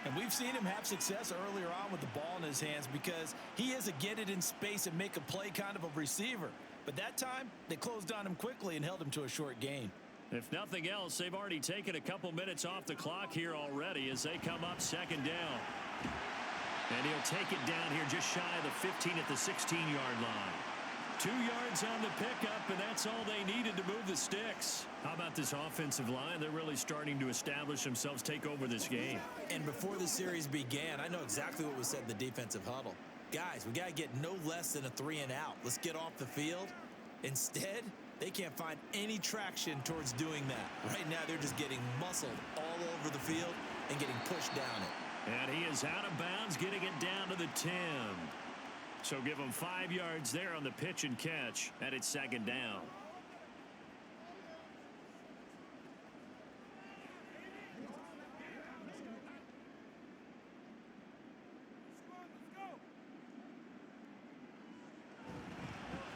C: And we've seen him have success earlier on with the ball in his hands because he is a get it in space and make a play kind of a receiver. But that time, they closed on him quickly and held him to a short gain.
B: If nothing else, they've already taken a couple minutes off the clock here already as they come up second down. And he'll take it down here just shy of the 15 at the 16-yard line. 2 yards on the pickup, and that's all they needed to move the sticks. How about this offensive line? They're really starting to establish themselves, take over this game.
E: And before the series began, I know exactly what was said in the defensive huddle. Guys, we got to get no less than a 3 and out. Let's get off the field. Instead, they can't find any traction towards doing that. Right now, they're just getting muscled all over the field and getting pushed down it.
B: And he is out of bounds, getting it down to the 10. So give him 5 yards there on the pitch and catch, and it's second down.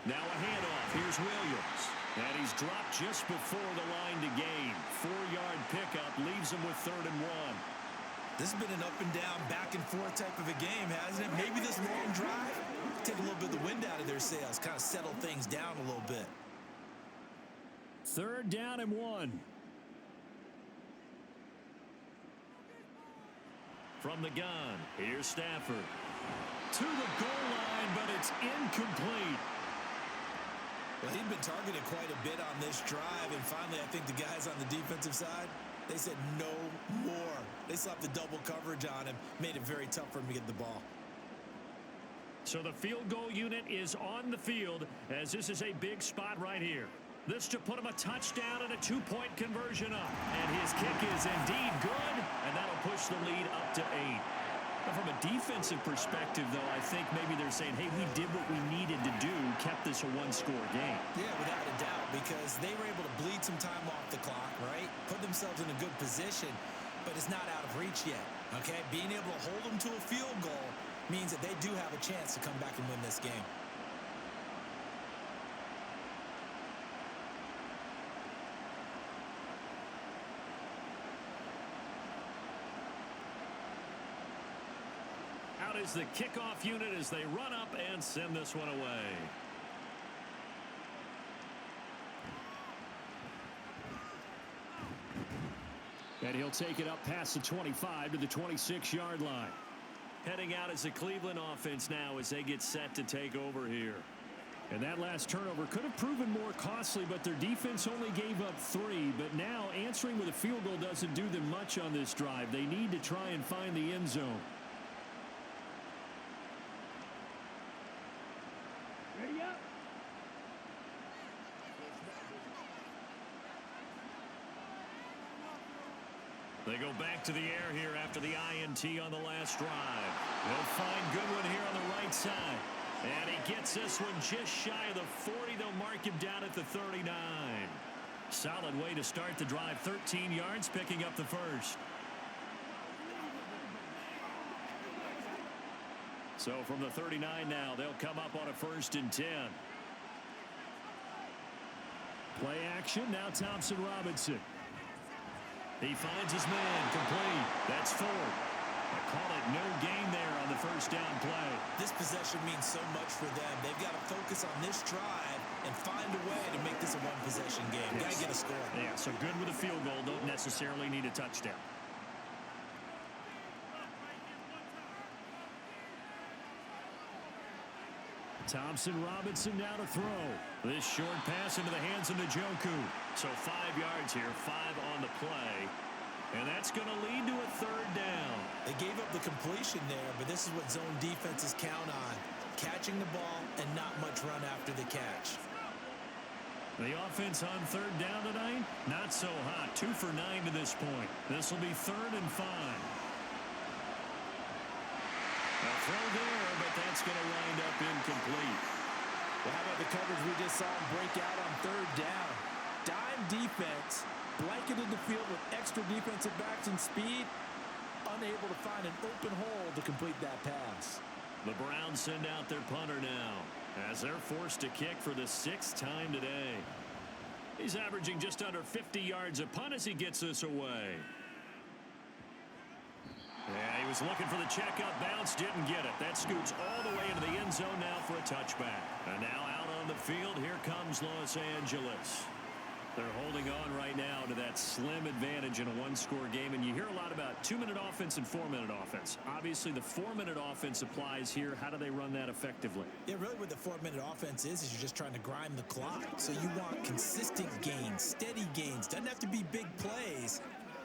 B: Now a handoff. Here's Williams. And he's dropped just before the line to gain. 4-yard pickup leaves him with 3rd and 1.
E: This has been an up and down, back and forth type of a game, hasn't it? Maybe this long drive, take a little bit of the wind out of their sails, kind of settle things down a little bit.
D: 3rd down and 1.
B: From the gun, here's Stafford. To the goal line, but it's incomplete.
E: Well, he'd been targeted quite a bit on this drive, and finally I think the guys on the defensive side, they said no more. They slapped the double coverage on him, made it very tough for him to get the ball.
B: So the field goal unit is on the field as this is a big spot right here. This to put him a touchdown and a 2-point conversion up. And his kick is indeed good, and that'll push the lead up to 8. Now, from a defensive perspective, though, I think maybe they're saying, hey, we did what we needed to do, kept this a 1-score game.
E: Yeah, without a doubt, because they were able to bleed some time off the clock, right? Put themselves in a good position, but it's not out of reach yet, okay? Being able to hold them to a field goal means that they do have a chance to come back and win this game.
B: Out is the kickoff unit as they run up and send this one away.
D: And he'll take it up past the 25 to the 26-yard line.
B: Heading out is the Cleveland offense now as they get set to take over here.
D: And that last turnover could have proven more costly, but their defense only gave up 3. But now answering with a field goal doesn't do them much on this drive. They need to try and find the end zone.
G: Ready up.
B: They go back to the air here after the INT on the last drive. They'll find Goodwin here on the right side. And he gets this one just shy of the 40. They'll mark him down at the 39. Solid way to start the drive. 13 yards, picking up the first. So from the 39 now, they'll come up on a 1st and 10.
D: Play action. Now Thompson Robinson.
B: He finds his man, complete. That's Ford. They call it no gain there on the 1st down play.
E: This possession means so much for them. They've got to focus on this drive and find a way to make this a one-possession game. Got to get a score.
B: Yeah, so good with a field goal. Don't necessarily need a touchdown.
D: Thompson Robinson now to throw.
B: This short pass into the hands of Njoku. So 5 yards here, 5 on the play. And that's going to lead to a 3rd down.
E: They gave up the completion there, but this is what zone defenses count on. Catching the ball and not much run after the catch.
B: The offense on third down tonight, not so hot. 2 for 9 to this point. This will be 3rd and 5. A throw there, but that's going to wind up incomplete.
C: Well, how about the coverage we just saw him break out on third down? Dime defense, blanketed the field with extra defensive backs and speed, unable to find an open hole to complete that pass.
B: The Browns send out their punter now, as they're forced to kick for the 6th time today. He's averaging just under 50 yards a punt as he gets this away. Yeah, he was looking for the checkup bounce, didn't get it. That scoots all the way into the end zone now for a touchback. And now out on the field, here comes Los Angeles. They're holding on right now to that slim advantage in a one-score game, and you hear a lot about 2-minute offense and 4-minute offense. Obviously, the 4-minute offense applies here. How do they run that effectively?
E: Yeah, really what the 4-minute offense is you're just trying to grind the clock. So you want consistent gains, steady gains. Doesn't have to be big plays,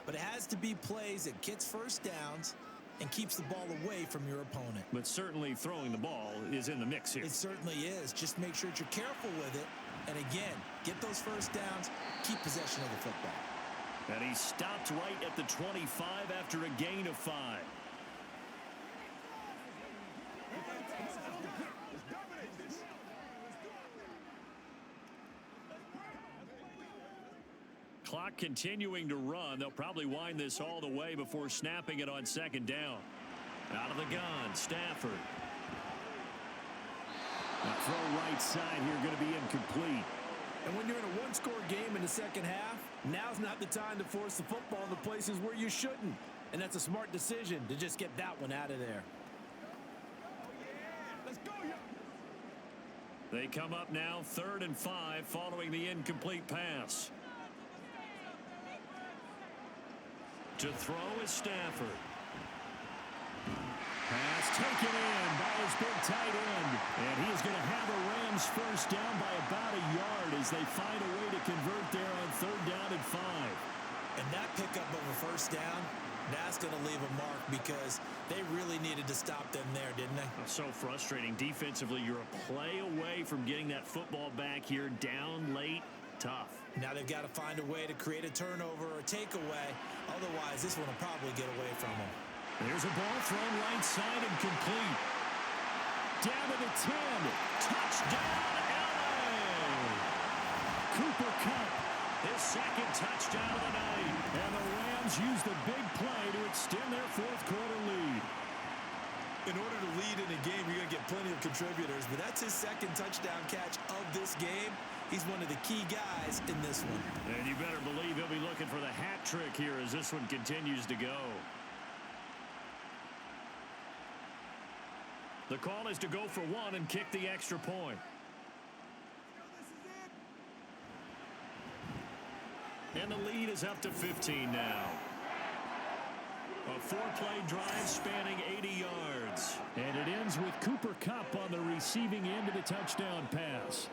E: but it has to be plays that gets first downs and keeps the ball away from your opponent.
B: But certainly throwing the ball is in the mix here.
E: It certainly is. Just make sure that you're careful with it. And again, get those first downs, keep possession of the football.
B: And he stopped right at the 25 after a gain of 5. Clock continuing to run. They'll probably wind this all the way before snapping it on 2nd down. Out of the gun, Stafford. The throw right side here going to be incomplete.
C: And when you're in a one-score game in the second half, now's not the time to force the football in the places where you shouldn't. And that's a smart decision to just get that one out of there.
B: They come up now 3rd and 5 following the incomplete pass. To throw is Stafford. Pass taken in by his big tight end. And he is going to have a Rams first down by about a yard as they find a way to convert there on 3rd down and 5.
E: And that pickup of a first down, that's going to leave a mark because they really needed to stop them there, didn't they?
B: So frustrating. Defensively, you're a play away from getting that football back here down late. Tough.
E: Now they've got to find a way to create a turnover or a takeaway. Otherwise, this one will probably get away from them.
B: There's a ball thrown right side and complete. Down to the 10. Touchdown, LA! Cooper Kupp, his 2nd touchdown of the night. And the Rams use the big play to extend their 4th quarter lead.
E: In order to lead in a game, you're going to get plenty of contributors, but that's his 2nd touchdown catch of this game. He's one of the key guys in this one.
B: And you better believe he'll be looking for the hat trick here as this one continues to go. The call is to go for 1 and kick the extra point. And the lead is up to 15 now. A 4-play drive spanning 80 yards. And it ends with Cooper Kupp on the receiving end of the touchdown pass.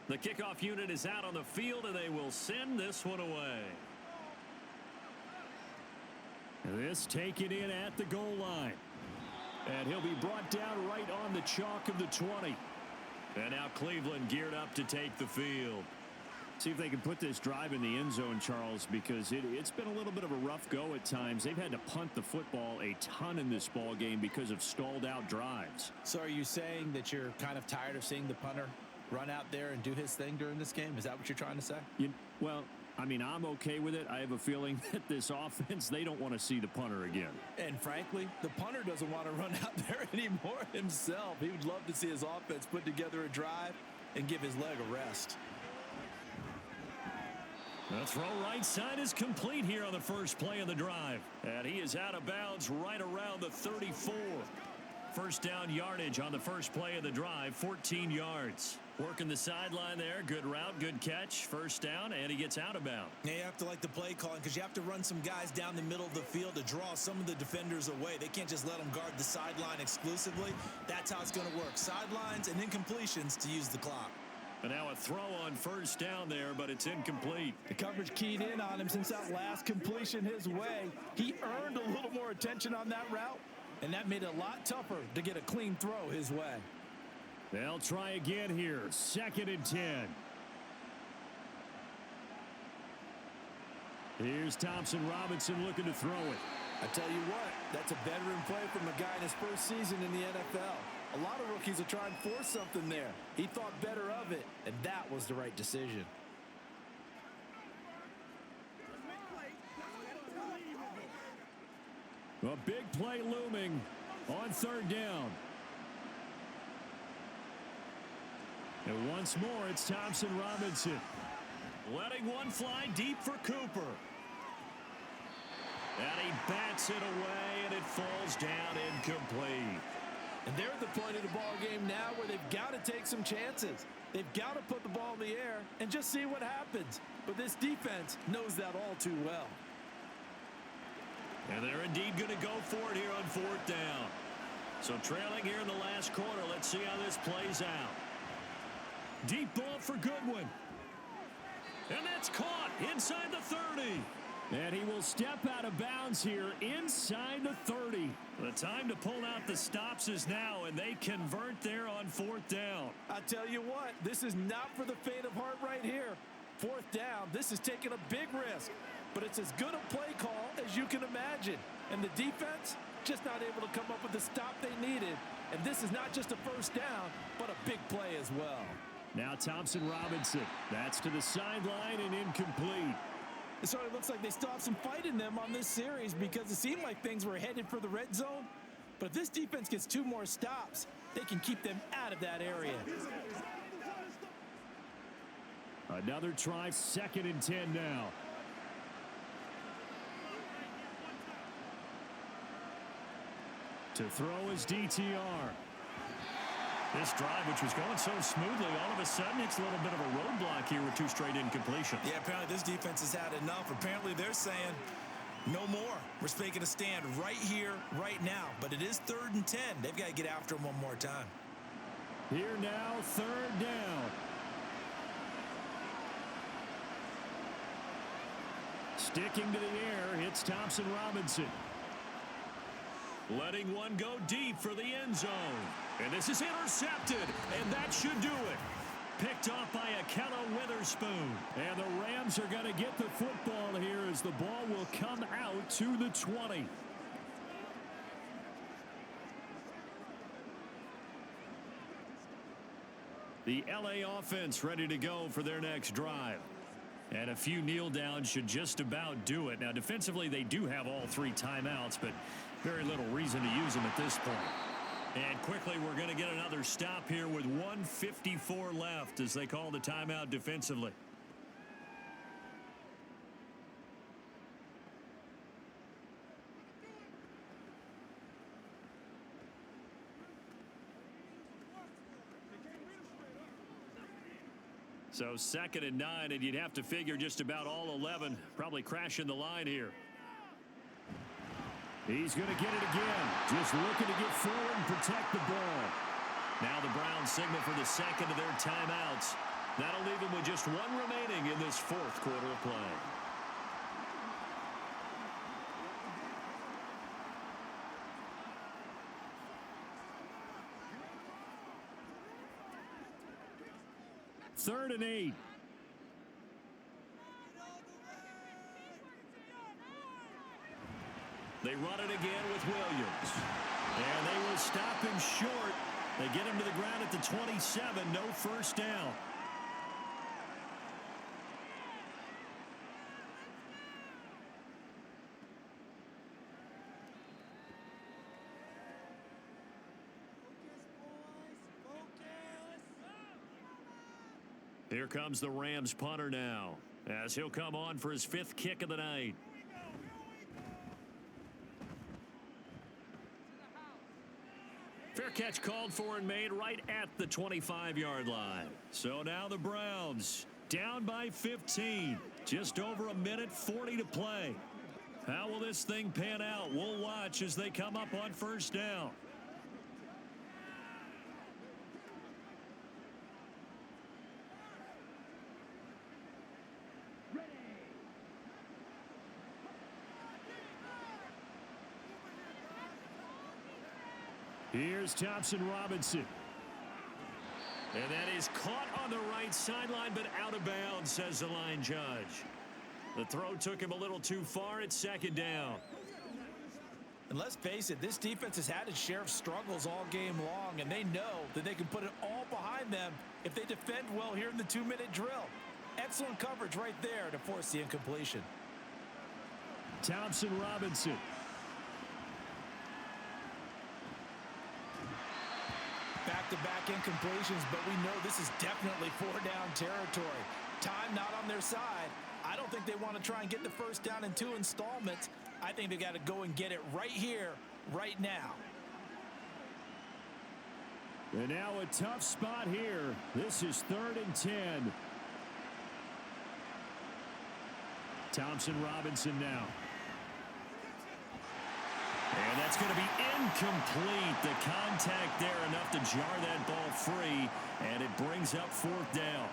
B: The kickoff unit is out on the field, and they will send this one away. This taken in at the goal line. And he'll be brought down right on the chalk of the 20. And now Cleveland geared up to take the field. See if they can put this drive in the end zone, Charles, because it's been a little bit of a rough go at times. They've had to punt the football a ton in this ball game because of stalled out drives.
C: So are you saying that you're kind of tired of seeing the punter run out there and do his thing during this game? Is that what you're trying to say?
D: Well, I mean, I'm okay with it. I have a feeling that this offense, they don't want to see the punter again.
C: And frankly, the punter doesn't want to run out there anymore himself. He would love to see his offense put together a drive and give his leg a rest.
B: The throw right side is complete here on the first play of the drive. And he is out of bounds right around the 34. First down yardage on the first play of the drive, 14 yards. Working the sideline there. Good route, good catch. First down, and he gets out of bounds.
E: Yeah, you have to like the play calling because you have to run some guys down the middle of the field to draw some of the defenders away. They can't just let them guard the sideline exclusively. That's how it's going to work. Sidelines and incompletions to use the clock.
B: And now a throw on first down there, but it's incomplete.
C: The coverage keyed in on him since that last completion his way. He earned a little more attention on that route, and that made it a lot tougher to get a clean throw his way.
D: They'll try again here. 2nd and 10. Here's Thompson Robinson looking to throw it.
C: I tell you what, that's a veteran play from a guy in his first season in the NFL. A lot of rookies will try and force something there. He thought better of it, and that was the right decision.
D: A big play looming on 3rd down. And once more, it's Thompson Robinson.
B: Letting one fly deep for Cooper. And he bats it away, and it falls down incomplete.
C: And they're at the point of the ball game now where they've got to take some chances. They've got to put the ball in the air and just see what happens. But this defense knows that all too well.
B: And they're indeed going to go for it here on 4th down. So trailing here in the last quarter. Let's see how this plays out. Deep ball for Goodwin. And that's caught inside the 30.
D: And he will step out of bounds here inside the 30.
B: The time to pull out the stops is now, and they convert there on 4th down.
C: I tell you what, this is not for the faint of heart right here. 4th down, this is taking a big risk. But it's as good a play call as you can imagine. And the defense just not able to come up with the stop they needed. And this is not just a first down, but a big play as well.
D: Now Thompson Robinson. That's to the sideline and incomplete.
C: It sort of looks like they still have some fight in them on this series because it seemed like things were headed for the red zone. But if this defense gets 2 more stops, they can keep them out of that area.
D: Another try, 2nd and 10 now. To throw is DTR.
B: This drive, which was going so smoothly, all of a sudden it's a little bit of a roadblock here with 2 straight incompletions.
E: Yeah, apparently this defense has had enough. Apparently they're saying no more. We're making a stand right here, right now. But it is 3rd and 10. They've got to get after him one more time.
D: Here now, 3rd down. Sticking to the air, it's Thompson Robinson.
B: Letting one go deep for the end zone. And this is intercepted, and that should do it. Picked off by Akella Witherspoon.
D: And the Rams are going to get the football here as the ball will come out to the 20. The LA offense ready to go for their next drive. And a few kneel downs should just about do it. Now, defensively, they do have all 3 timeouts, but very little reason to use them at this point.
B: And quickly, we're going to get another stop here with 1:54 left as they call the timeout defensively. So 2nd and 9, and you'd have to figure just about all 11 probably crashing the line here.
D: He's going to get it again. Just looking to get forward and protect the ball.
B: Now the Browns signal for the 2nd of their timeouts. That'll leave them with just 1 remaining in this 4th quarter of play.
D: Third and 8.
B: They run it again with Williams. And they will stop him short. They get him to the ground at the 27. No first down. Here comes the Rams punter now, as he'll come on for his 5th kick of the night. Fair catch called for and made right at the 25-yard line. So now the Browns down by 15. Just over a minute 40 to play. How will this thing pan out? We'll watch as they come up on first down.
D: Here's Thompson Robinson.
B: And that is caught on the right sideline, but out of bounds, says the line judge. The throw took him a little too far. It's second down.
C: And let's face it, this defense has had its share of struggles all game long, and they know that they can put it all behind them if they defend well here in the 2-minute drill. Excellent coverage right there to force the incompletion.
D: Thompson Robinson.
C: Back-to-back incompletions, but we know this is definitely 4-down territory. Time not on their side. I don't think they want to try and get the first down in 2 installments. I think they got to go and get it right here, right now.
D: And now a tough spot here. This is 3rd and 10. Thompson Robinson now.
B: And that's going to be incomplete. The contact there enough to jar that ball free, and it brings up 4th down.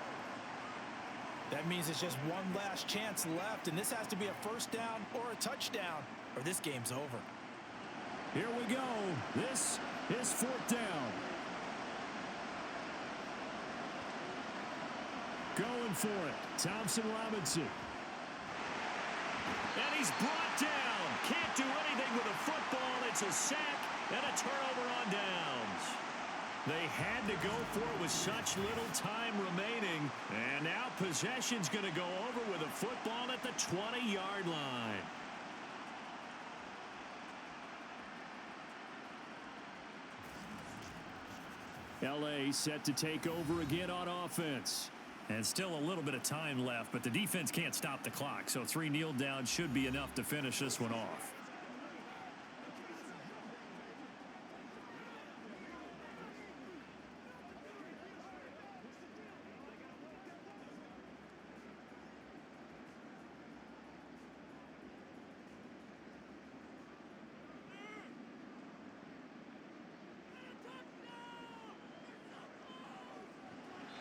C: That means it's just one last chance left, and this has to be a first down or a touchdown, or this game's over.
D: Here we go. This is 4th down. Going for it. Thompson Robinson.
B: And he's brought down. Can't do anything with a football. It's a sack and a turnover on downs. They had to go for it with such little time remaining. And now possession's going to go over with a football at the 20-yard line.
D: L.A. set to take over again on offense.
B: And still a little bit of time left, but the defense can't stop the clock. So 3 kneel downs should be enough to finish this one off.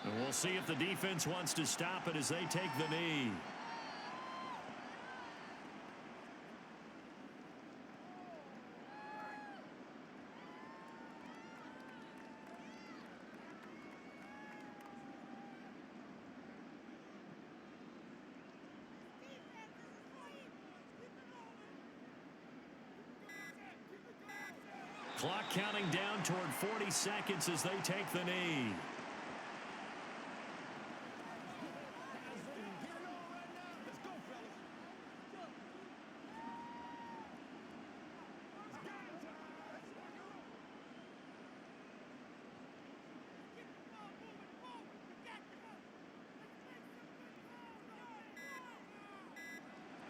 B: And we'll see if the defense wants to stop it as they take the knee. Clock counting down toward 40 seconds as they take the knee.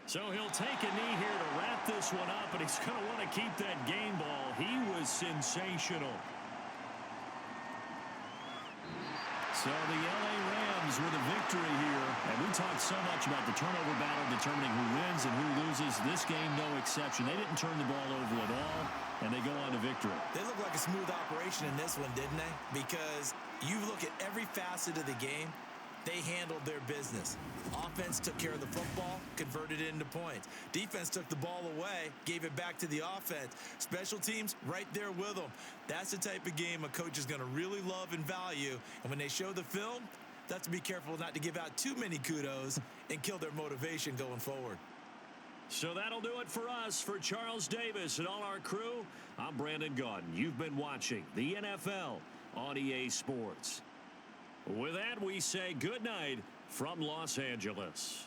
B: So he'll take a knee here to wrap this one up, and he's going to want to keep that game ball. He was sensational. So the L.A. Rams with a victory here. And we talked so much about the turnover battle determining who wins and who loses. This game, no exception. They didn't turn the ball over at all, and they go on to victory.
E: They look like a smooth operation in this one, didn't they? Because you look at every facet of the game, they handled their business. Offense took care of the football, converted it into points. Defense took the ball away, gave it back to the offense. Special teams, right there with them. That's the type of game a coach is going to really love and value. And when they show the film, they have to be careful not to give out too many kudos and kill their motivation going forward.
B: So that'll do it for us. For Charles Davis and all our crew, I'm Brandon Gaudin. You've been watching the NFL on EA Sports. With that, we say good night from Los Angeles.